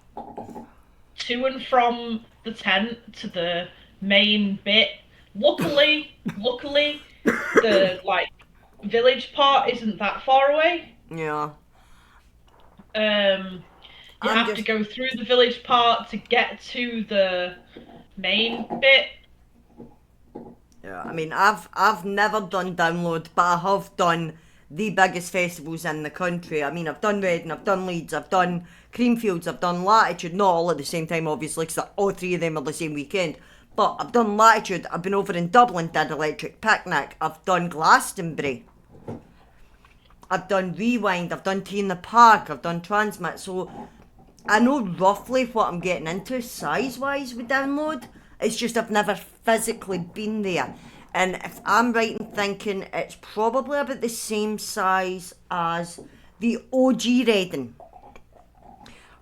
to and from the tent to the main bit. Luckily, the like village part isn't that far away. Yeah. You I'm have to just go through the village part to get to the main bit. Yeah, I mean, I've never done download, but I have done the biggest festivals in the country. I mean, I've done Reading, I've done Leeds, I've done Creamfields, I've done Latitude, not all at the same time, obviously, because all three of them are the same weekend. But I've done Latitude, I've been over in Dublin, did Electric Picnic, I've done Glastonbury, I've done Rewind, I've done Tea in the Park, I've done Transmit, so I know roughly what I'm getting into size wise with download. It's just I've never physically been there. And if I'm right in thinking, it's probably about the same size as the OG Reading.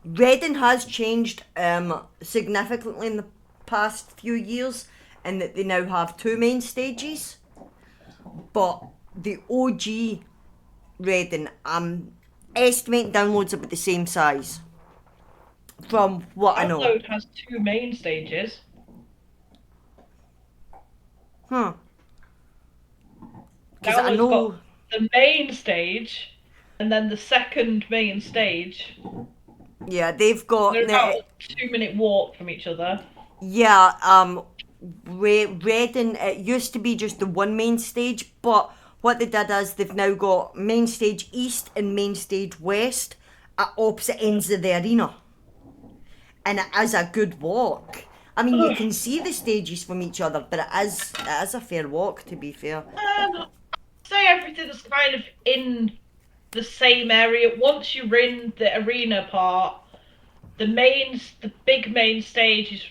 Reading has changed significantly in the past few years in that they now have two main stages. But the OG Reading, I'm estimating downloads about the same size from what I know. Download has two main stages. Hmm. Because I Download's got know, the main stage and then the second main stage. yeah, they've got, They're about a 2 minute walk from each other. yeah, Reading, it used to be just the one main stage, but what they did is they've now got main stage east and main stage west at opposite ends of the arena. And it is a good walk. I mean, you can see the stages from each other, but it is a fair walk, to be fair. Say everything's kind of in the same area. Once you're in the arena part, the big main stage is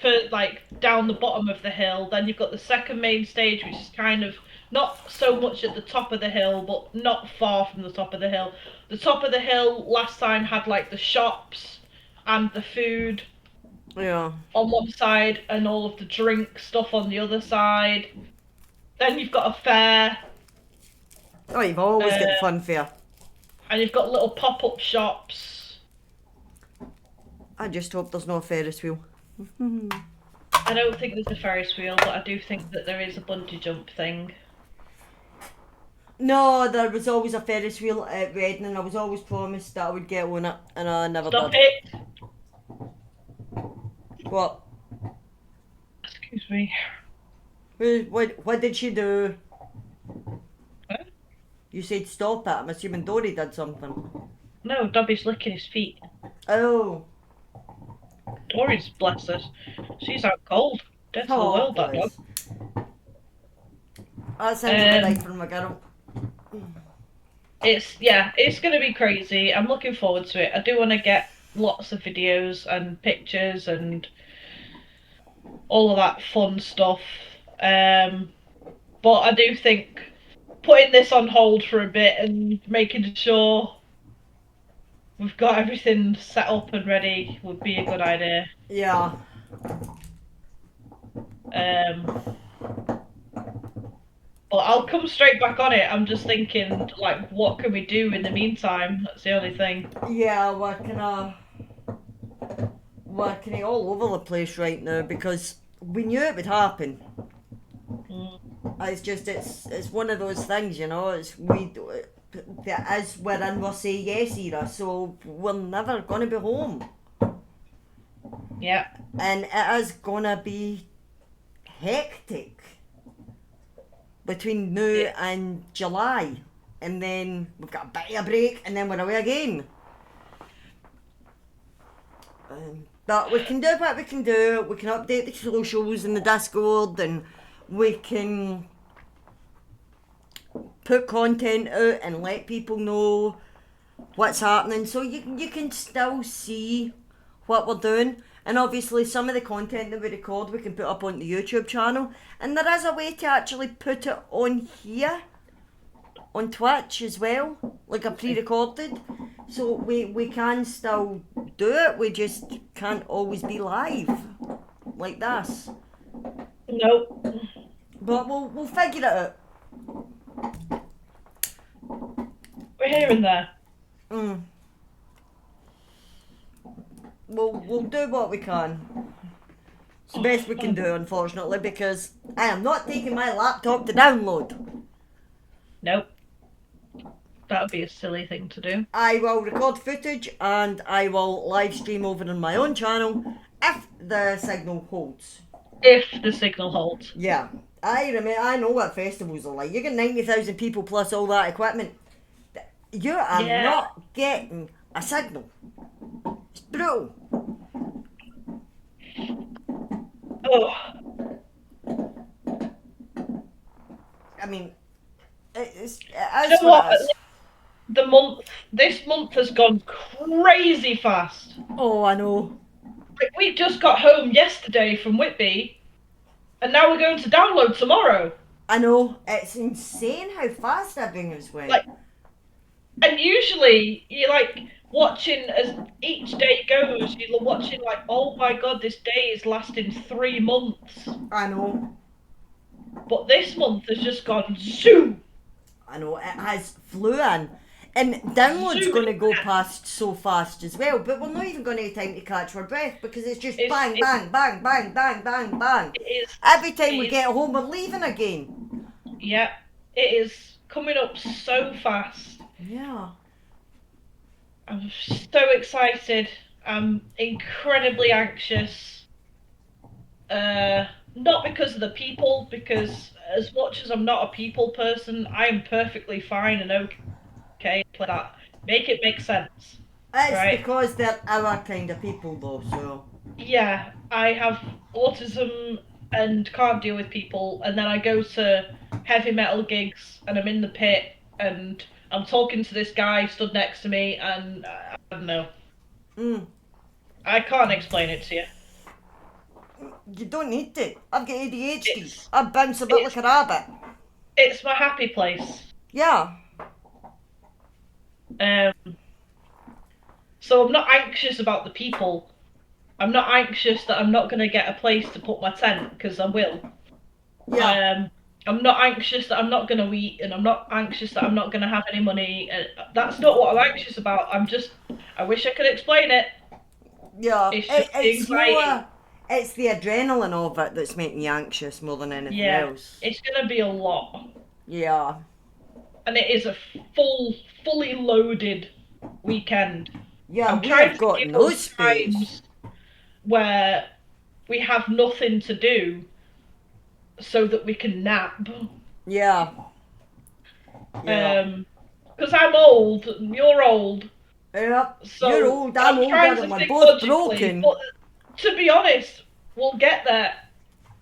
for like down the bottom of the hill. Then you've got the second main stage, which is kind of not so much at the top of the hill, but not far from the top of the hill. The top of the hill last time had like the shops and the food Yeah. on one side and all of the drink stuff on the other side. Then you've got a fair, Oh, you've always got the uh, fun fair. and you've got little pop-up shops. I just hope there's no Ferris wheel. I don't think there's a Ferris wheel, but I do think that there is a bungee jump thing. No, there was always a Ferris wheel at Reading, and I was always promised that I would get on it, and I never Stop did. it! What? Excuse me. What did she do? What? You said stop it. I'm assuming Dory did something. No, Dobby's licking his feet. Oh. Dory's bless her. She's out cold. Dead to the Oh, world, that dog. bless. That sounds about right Um, for my girl. it's gonna be crazy. I'm looking forward to it. I do want to get lots of videos and pictures and all of that fun stuff. But I do think putting this on hold for a bit and making sure we've got everything set up and ready would be a good idea. Yeah. Um, but I'll come straight back on it. I'm just thinking, like, what can we do in the meantime? That's the only thing. Yeah, working it all over the place right now because we knew it would happen. Mm. It's just it's one of those things, you know. That is we're in our say yes era, so we're never gonna be home, Yeah. and it is gonna be hectic between now Yeah. and July, and then we've got a bit of a break, and then we're away again. But we can do what we can do. We can update the socials and the Discord, and we can put content out and let people know what's happening, so you can still see what we're doing. And obviously, some of the content that we record, we can put up on the YouTube channel, and there is a way to actually put it on here, on Twitch as well, like a pre-recorded. So we can still do it. We just can't always be live like this. Nope. But we'll figure it out. We're here and there. We'll do what we can. It's the best we can do, unfortunately, because I am not taking my laptop to download. Nope. That would be a silly thing to do. I will record footage and I will live stream over on my own channel if the signal holds. If the signal holds. Yeah, I know what festivals are like. You get 90,000 people plus all that equipment. You are Yeah. not getting a signal. It's brutal. Oh. I mean, it is You know what what? it is. This month has gone crazy fast. Oh, I know. We just got home yesterday from Whitby, and now we're going to download tomorrow. I know. It's insane how fast everything has went. Like, and usually you're like watching as each day goes. You're watching like, oh my god, this day is lasting 3 months. I know. But this month has just gone zoom. I know. It has flew in. And download's going to go past so fast as well, but we're not even going to have time to catch our breath because it's just bang, bang, bang, bang, bang, bang, bang. It is. Every time we get home, we're leaving again. Yeah, it is coming up so fast. Yeah. I'm so excited. I'm incredibly anxious. Not because of the people, because as much as I'm not a people person, I am perfectly fine and okay like that. Make it make sense. It's right? because they're our kind of people though, so. Yeah, I have autism and can't deal with people, and then I go to heavy metal gigs and I'm in the pit and I'm talking to this guy stood next to me and I don't know. I can't explain it to you. You don't need to. I've got ADHD. I bounce a bit like a rabbit. It's my happy place. Yeah. So I'm not anxious about the people. I'm not anxious that I'm not going to get a place to put my tent, because I will. Yeah. I'm not anxious that I'm not going to eat, and I'm not anxious that I'm not going to have any money. That's not what I'm anxious about. I wish I could explain it. Yeah. It's just It's anxiety. more, it's the adrenaline of it that's making you anxious more than anything else. It's going to be a lot. Yeah. And it is a fully loaded weekend. Yeah, I'm we trying have to got give no us space. times where we have nothing to do so that we can nap. Yeah. Because I'm old, and you're old. Yep. So You're old, I'm older, trying to and we're think both logically, broken. but to be honest, we'll get there.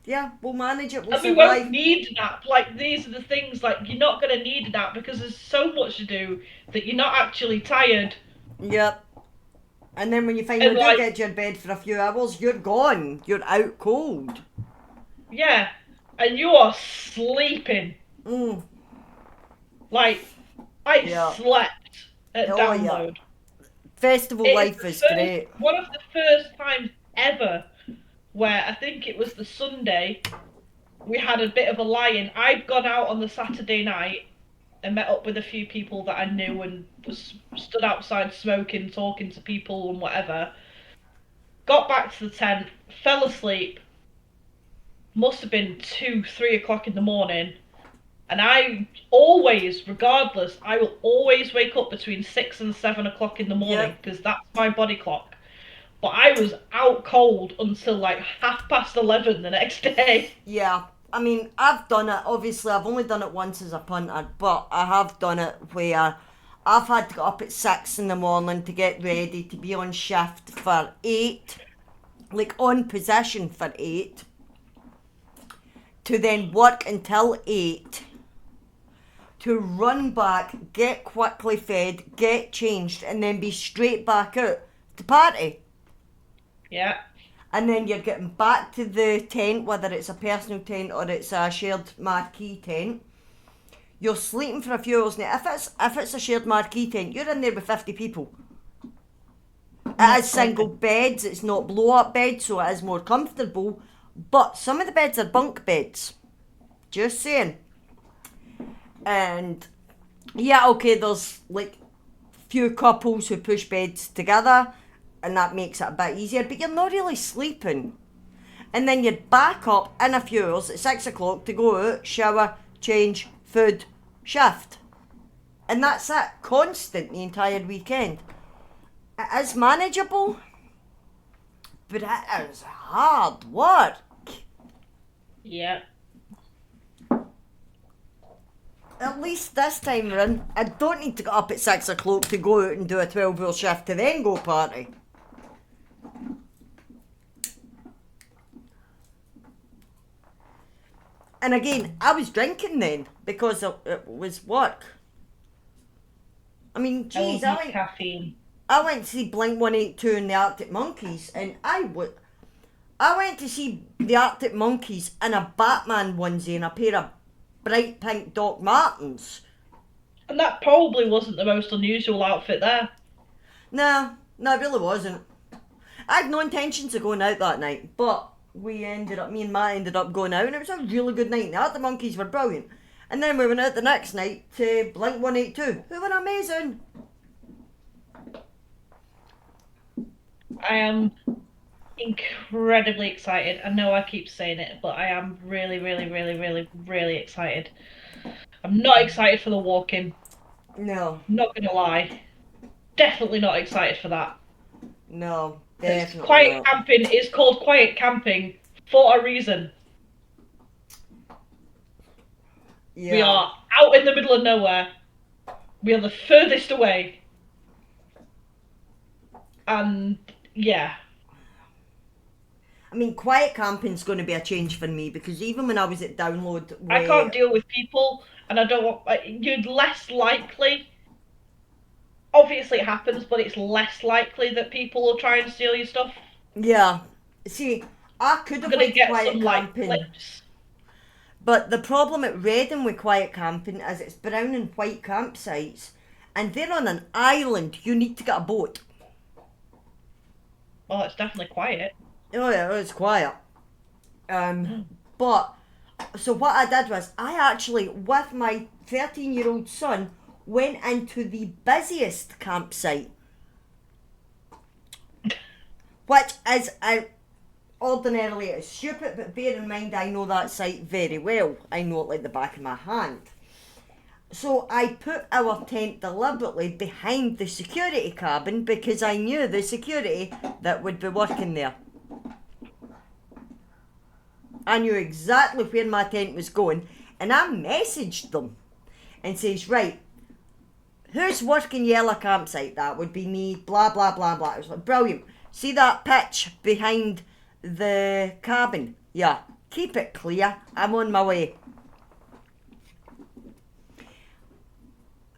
Yeah, we'll manage it, we'll And we survive. won't need a nap. Like, these are the things, like, you're not going to need a nap because there's so much to do that you're not actually tired. Yep. And then when you finally like, do get to your bed for a few hours, you're gone. You're out cold. Yeah. And you are sleeping. Like, I slept at download. Yeah. Festival life is great. One of the first times ever where I think it was the Sunday, we had a bit of a lie-in. I'd gone out on the Saturday night and met up with a few people that I knew and was stood outside smoking, talking to people and whatever. Got back to the tent, fell asleep. Must have been 2, 3 o'clock in the morning. And I always, regardless, I will always wake up between 6 and 7 o'clock in the morning because that's my body clock. But I was out cold until like 11:30 the next day. Yeah, I mean, I've done it. Obviously, I've only done it once as a punter, but I have done it where I've had to get up at 6 in the morning to get ready to be on shift for 8, like on position for 8, to then work until 8, to run back, get quickly fed, get changed, and then be straight back out to party. Yeah. And then you're getting back to the tent, whether it's a personal tent or it's a shared marquee tent. You're sleeping for a few hours. Now, if it's a shared marquee tent, you're in there with 50 people. It has single beds, it's not blow-up beds, so it is more comfortable. But some of the beds are bunk beds. Just saying. And, yeah, okay, there's, like, few couples who push beds together, and that makes it a bit easier, but you're not really sleeping. And then you're back up in a few hours at 6 o'clock to go out, shower, change, food, shift. And that's it, constant the entire weekend. It is manageable, but it is hard work. Yeah. At least this time round, I don't need to get up at 6 o'clock to go out and do a 12-hour shift to then go party. And again, I was drinking then because it was work. I mean, I will geez, need caffeine. I went to see Blink 182 and the Arctic Monkeys, and I went to see the Arctic Monkeys in a Batman onesie and a pair of bright pink Doc Martens. And that probably wasn't the most unusual outfit there. No, it really wasn't. I had no intentions of going out that night, but me and Matt ended up going out, and it was a really good night. The Arctic Monkeys were brilliant. And then we went out the next night to Blink 182, who were amazing. I am incredibly excited. I know I keep saying it, but I am really, really, really, really, really excited. I'm not excited for the walk-in. No, Not gonna lie. Definitely not excited for that. no, Because definitely quiet not. camping is called quiet camping for a reason. We Yeah. are out in the middle of nowhere. We are the furthest away. And yeah. I mean, quiet camping's going to be a change for me because even when I was at Download, I can't deal with people, and I don't want. You're less likely. Obviously, it happens, but it's less likely that people will try and steal your stuff. yeah, see, I could I'm have gonna went to get some quiet like camping, clips. but the problem at Reading with quiet camping is it's brown and white campsites, and they're on an island. You need to get a boat. Well, it's definitely quiet. Oh yeah, it's quiet. But so what I did was I actually, with my 13-year-old son, went into the busiest campsite, which is ordinarily it's stupid, but bear in mind I know that site very well. I know it like the back of my hand. So I put our tent deliberately behind the security cabin because I knew the security that would be working there. I knew exactly where my tent was going, and I messaged them and says, right, who's working yellow campsite? That would be me, blah, blah, blah, blah. It was like, brilliant. See that pitch behind the cabin? Yeah, keep it clear. I'm on my way.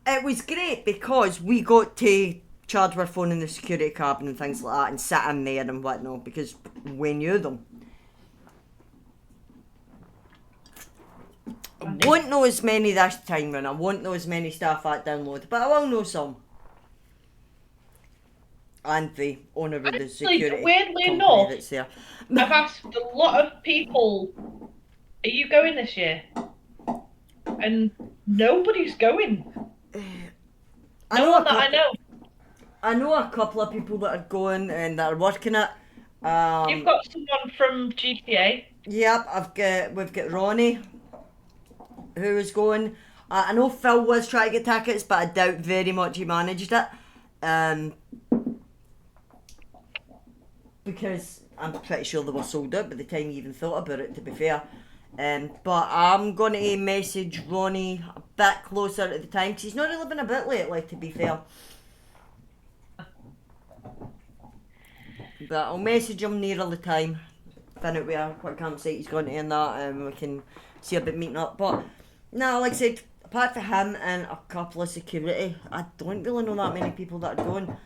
It was great because we got to charge our phone in the security cabin and things like that and sit in there and whatnot because we knew them. I won't know as many this time and I won't know as many staff at Download, but I will know some. And the owner of the Actually, security weirdly company enough, that's there. I've asked a lot of people, "Are you going this year?" And nobody's going. I No know one that I know. I know a couple of people that are going and that are working it. You've got someone from GTA. Yep, we've got Ronnie who is going. I know Phil was trying to get tickets, but I doubt very much he managed it. Because I'm pretty sure they were sold out by the time he even thought about it, to be fair. But I'm going to message Ronnie a bit closer at the time because he's not really been a bit lately, to be fair. But I'll message him nearer the time, find out what campsite he's going to and that, and we can see about meeting up. But no, like I said, apart from him and a couple of security, I don't really know that many people that are going.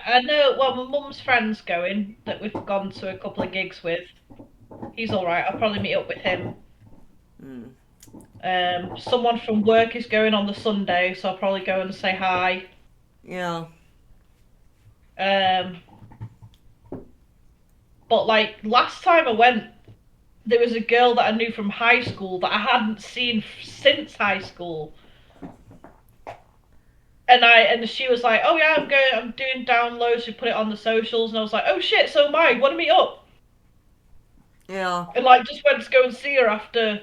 I know. Well, my mum's friend's going that we've gone to a couple of gigs with. He's all right. I'll probably meet up with him. Someone from work is going on the Sunday, so I'll probably go and say hi. Yeah. But like last time I went, there was a girl that I knew from high school that I hadn't seen since high school. And she was like, "Oh yeah, I'm doing downloads." She put it on the socials, and I was like, "Oh shit, so am I. Want to meet up?" Yeah. And like just went to go and see her after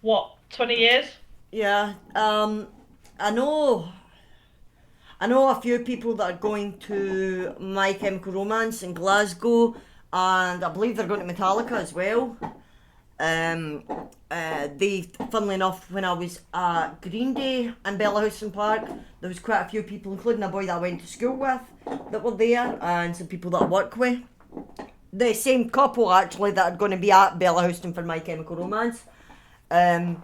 what 20 years. Yeah. I know. I know a few people that are going to My Chemical Romance in Glasgow, and I believe they're going to Metallica as well. Um, funnily enough, when I was at Green Day in Bellahouston Park, there was quite a few people, including a boy that I went to school with, that were there, and some people that I work with. The same couple actually that are going to be at Bellahouston for My Chemical Romance. Um,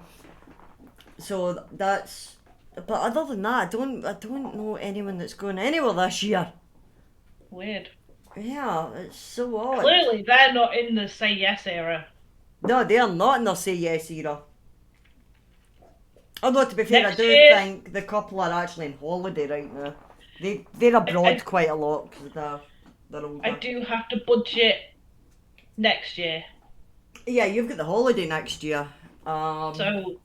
so that's. But other than that, I don't know anyone that's going anywhere this year. Weird. Yeah, it's so odd. Clearly, they're not in the say yes era. No, they are not in their say yes era. Although to be fair, I Next do year, think the couple are actually on holiday right now. They're abroad I, quite a lot because they're I older. do have to budget next year. Yeah, you've got the holiday next year. So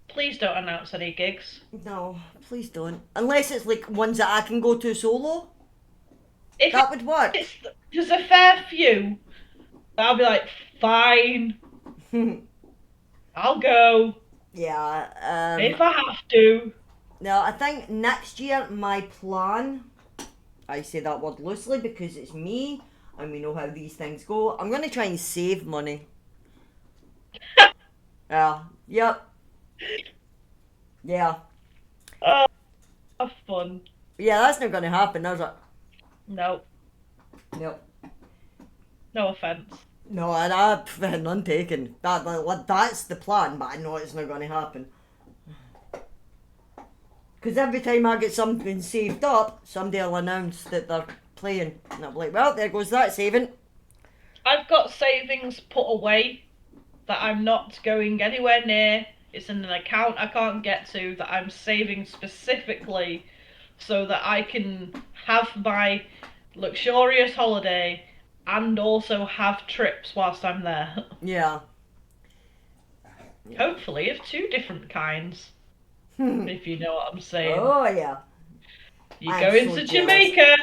please don't announce any gigs. No, please don't. Unless it's like ones that I can go to solo, If that would work. it's there's a fair few, I'll be like, fine, I'll go Yeah. if I have to. No, I think next year my plan. I say that word loosely because it's me, and we know how these things go. I'm gonna try and save money. Yeah. Yep. Yeah. Oh, have fun. Yeah, that's not gonna happen, is it? No, No. no offense. No, and I none taken. That's the plan, but I know it's not gonna happen. Because every time I get something saved up, somebody will announce that they're playing, and I'm like, well, there goes that saving. I've got savings put away that I'm not going anywhere near. It's in an account I can't get to that I'm saving specifically so that I can have my luxurious holiday and also have trips whilst I'm there. Yeah. Hopefully, of two different kinds, if you know what I'm saying. Oh yeah. You're I am going so to jealous. Jamaica,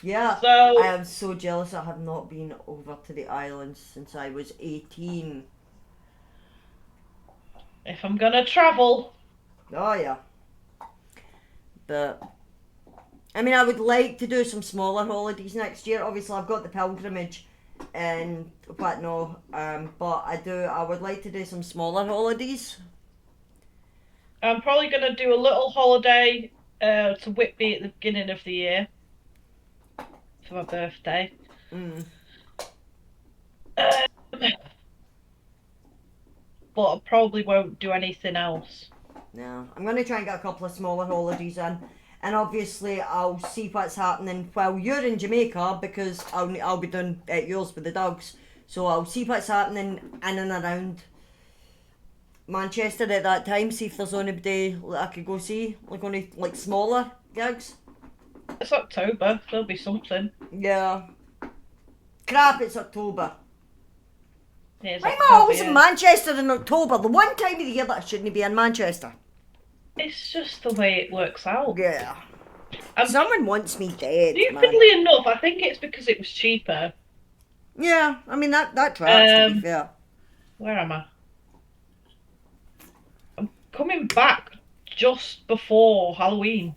Yeah, I so am so jealous. I have not been over to the islands since I was 18. if I'm gonna travel, Oh yeah. But I mean, I would like to do some smaller holidays next year. Obviously, I've got the pilgrimage and whatnot. But I would like to do some smaller holidays. I'm probably gonna do a little holiday to Whitby at the beginning of the year for my birthday. Mm. Um, but I probably won't do anything else. No, I'm gonna try and get a couple of smaller holidays in, and obviously I'll see what's happening while you're in Jamaica because I'll be doing at yours with the dogs. So I'll see what's happening in and around Manchester at that time. See if there's anybody that I could go see, like only like smaller gigs. It's October, there'll be something. Yeah. Crap! It's October. Here's Why am I October, always in yeah. Manchester in October? The one time of the year that I shouldn't be in Manchester. It's just the way it works out. Yeah. And Someone wants me dead, man. stupidly enough, I think it's because it was cheaper. Yeah, I mean that tracks to be Um, fair. where am I? I'm coming back just before Halloween.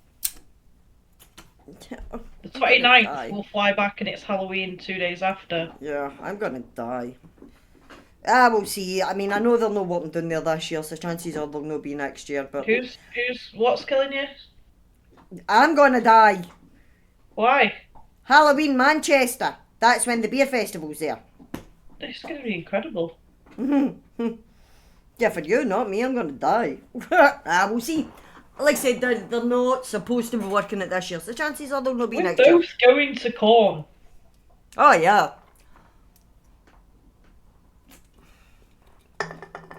The I'm gonna 29th, die. we'll fly back and it's Halloween 2 days after. Yeah, I'm gonna die. Ah, we'll see. I mean, I know they'll know what I'm doing there this year, so chances are they'll not be next year. But What's killing you? I'm gonna die. Why? Halloween Manchester. That's when the beer festival's there. It's going to be incredible. Yeah, for you, not me. I'm gonna die. Ah, we'll see. Like I said, they're not supposed to be working it this year, so chances are they'll not be We're next year. both going to Corn. Oh yeah.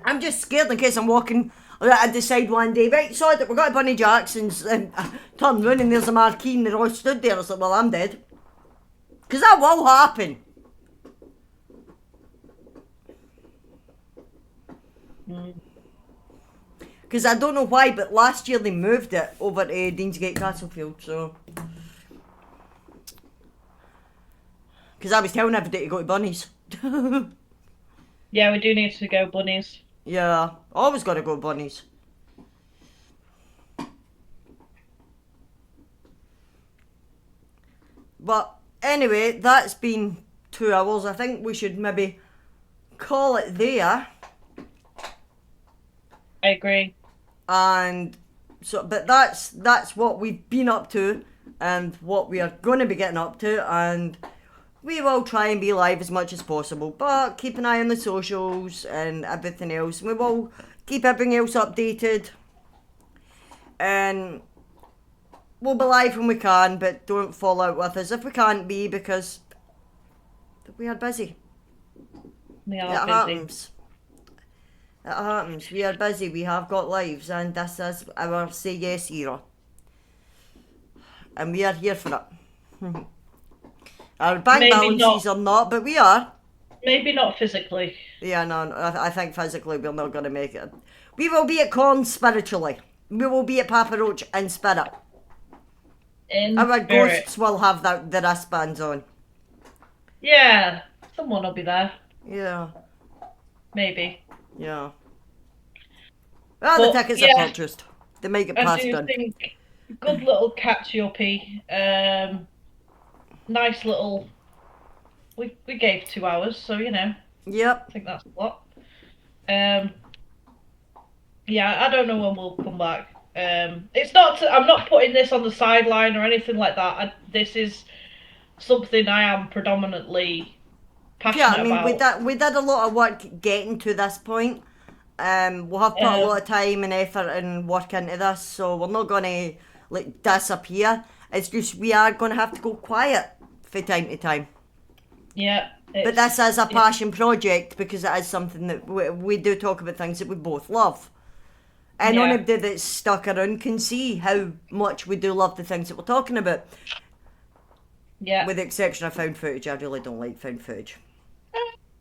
I'm just scared in case I'm walking. I decide one day, right, sorry that we got to Bunny Jackson's, and I turn round and there's a marquee and they're all stood there. I was like, well, I'm dead. Because that will happen. Because I don't know why, but last year they moved it over to Deansgate Castlefield, so. Because I was telling everybody to go to Bunnies. Yeah, we do need to go bunnies. Yeah, always got to go Bunnies. But anyway, that's been 2 hours. I think we should maybe call it there. I agree. And so, but that's what we've been up to, and what we are going to be getting up to, and we will try and be live as much as possible. But keep an eye on the socials and everything else. We will keep everything else updated, and we'll be live when we can. But don't fall out with us if we can't be, because we are busy. We It are busy. happens. It happens. We are busy. We have got lives, and this is our say yes era, and we are here for it. Our bank Maybe balances not. are not, but we are. Maybe not physically. Yeah, no, I think physically we're not going to make it. We will be at Corn spiritually. We will be at Papa Roach in spirit. In Our spirit. ghosts will have the wristbands on. Yeah, someone will be there. Yeah, Maybe. yeah. Well, the But, tickets yeah, are purchased. They might get I passed do on. think good little catchy uppy. Nice little. We gave 2 hours, so you know, Yep. I think that's a lot. Um, yeah, I don't know when we'll come back. It's not. I'm not putting this on the sideline or anything like that. This is something I am predominantly Yeah, I passionate mean, about. we did a lot of work getting to this point. We have put a lot Um, of time and effort and work into this, so we're not gonna like disappear. It's just we are gonna have to go quiet from time to time. yeah, But this is a it's passion project because it is something that we do talk about things that we both love. And yeah, anybody that's stuck around can see how much we do love the things that we're talking about. yeah. With the exception of found footage, I really don't like found footage.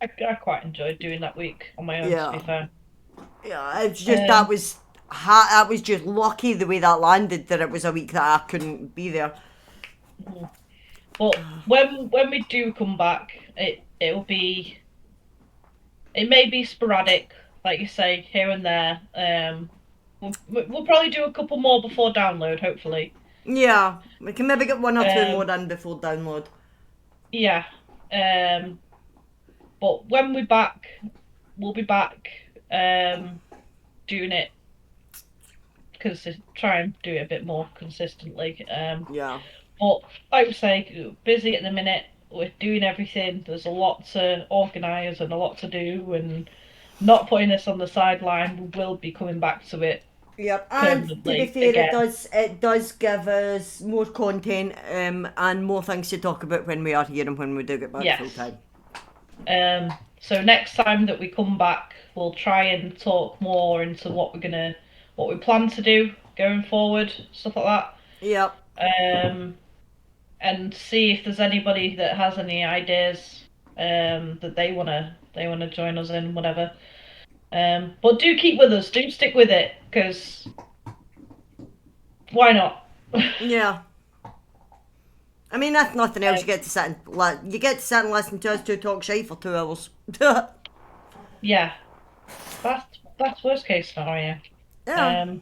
I quite enjoyed doing that week on my own. To be Yeah, fair. yeah. It's just Um, that was just lucky the way that landed. That it was a week that I couldn't be there. but when we do come back, it'll be. It may be sporadic, like you say, here and there. We'll probably do a couple more before download, hopefully. Yeah, we can maybe get one or two more Um, done before download. yeah. Um, but when we're back, we'll be back doing it because try and do it a bit more consistently. Yeah. But like I say, busy at the minute. We're doing everything. There's a lot to organise and a lot to do, and not putting this on the sideline. We will be coming back to it Yep, and to be permanently fair, again. it does give us more content and more things to talk about when we are here and when we do get back full Yes. time. So next time that we come back, we'll try and talk more into what we plan to do going forward, stuff like Yep, that. And see if there's anybody that has any ideas that they wanna join us in, whatever. But do keep with us, do stick with it, because why not? yeah. I mean, if nothing else, you get to sit and listen to us two talk shit for 2 hours. Yeah, that's worst case scenario. Yeah, Um,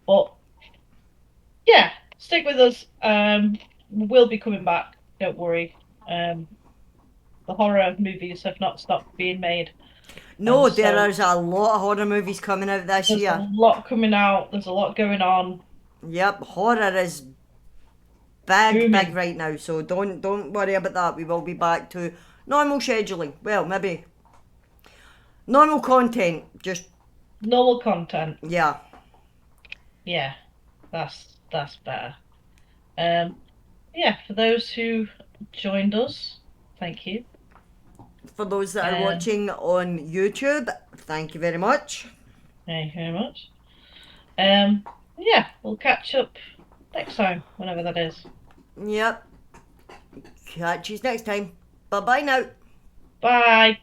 but yeah, stick with us. We'll be coming back. Don't worry. The horror movies have not stopped being made, and no, so there is a lot of horror movies coming out this there's a year. lot coming out. There's a lot going on. Yep, horror is big, big Booming. right now. So don't worry about that. We will be back to normal scheduling. Well, maybe normal content. Just Normal content. yeah. Yeah, that's better. Um, yeah, for those who joined us, thank you. For those that are Um, watching on YouTube, thank you very much. thank you very much. Um, yeah, we'll catch up next time, whenever that is. Yep. Catch you next time. Bye bye now. Bye.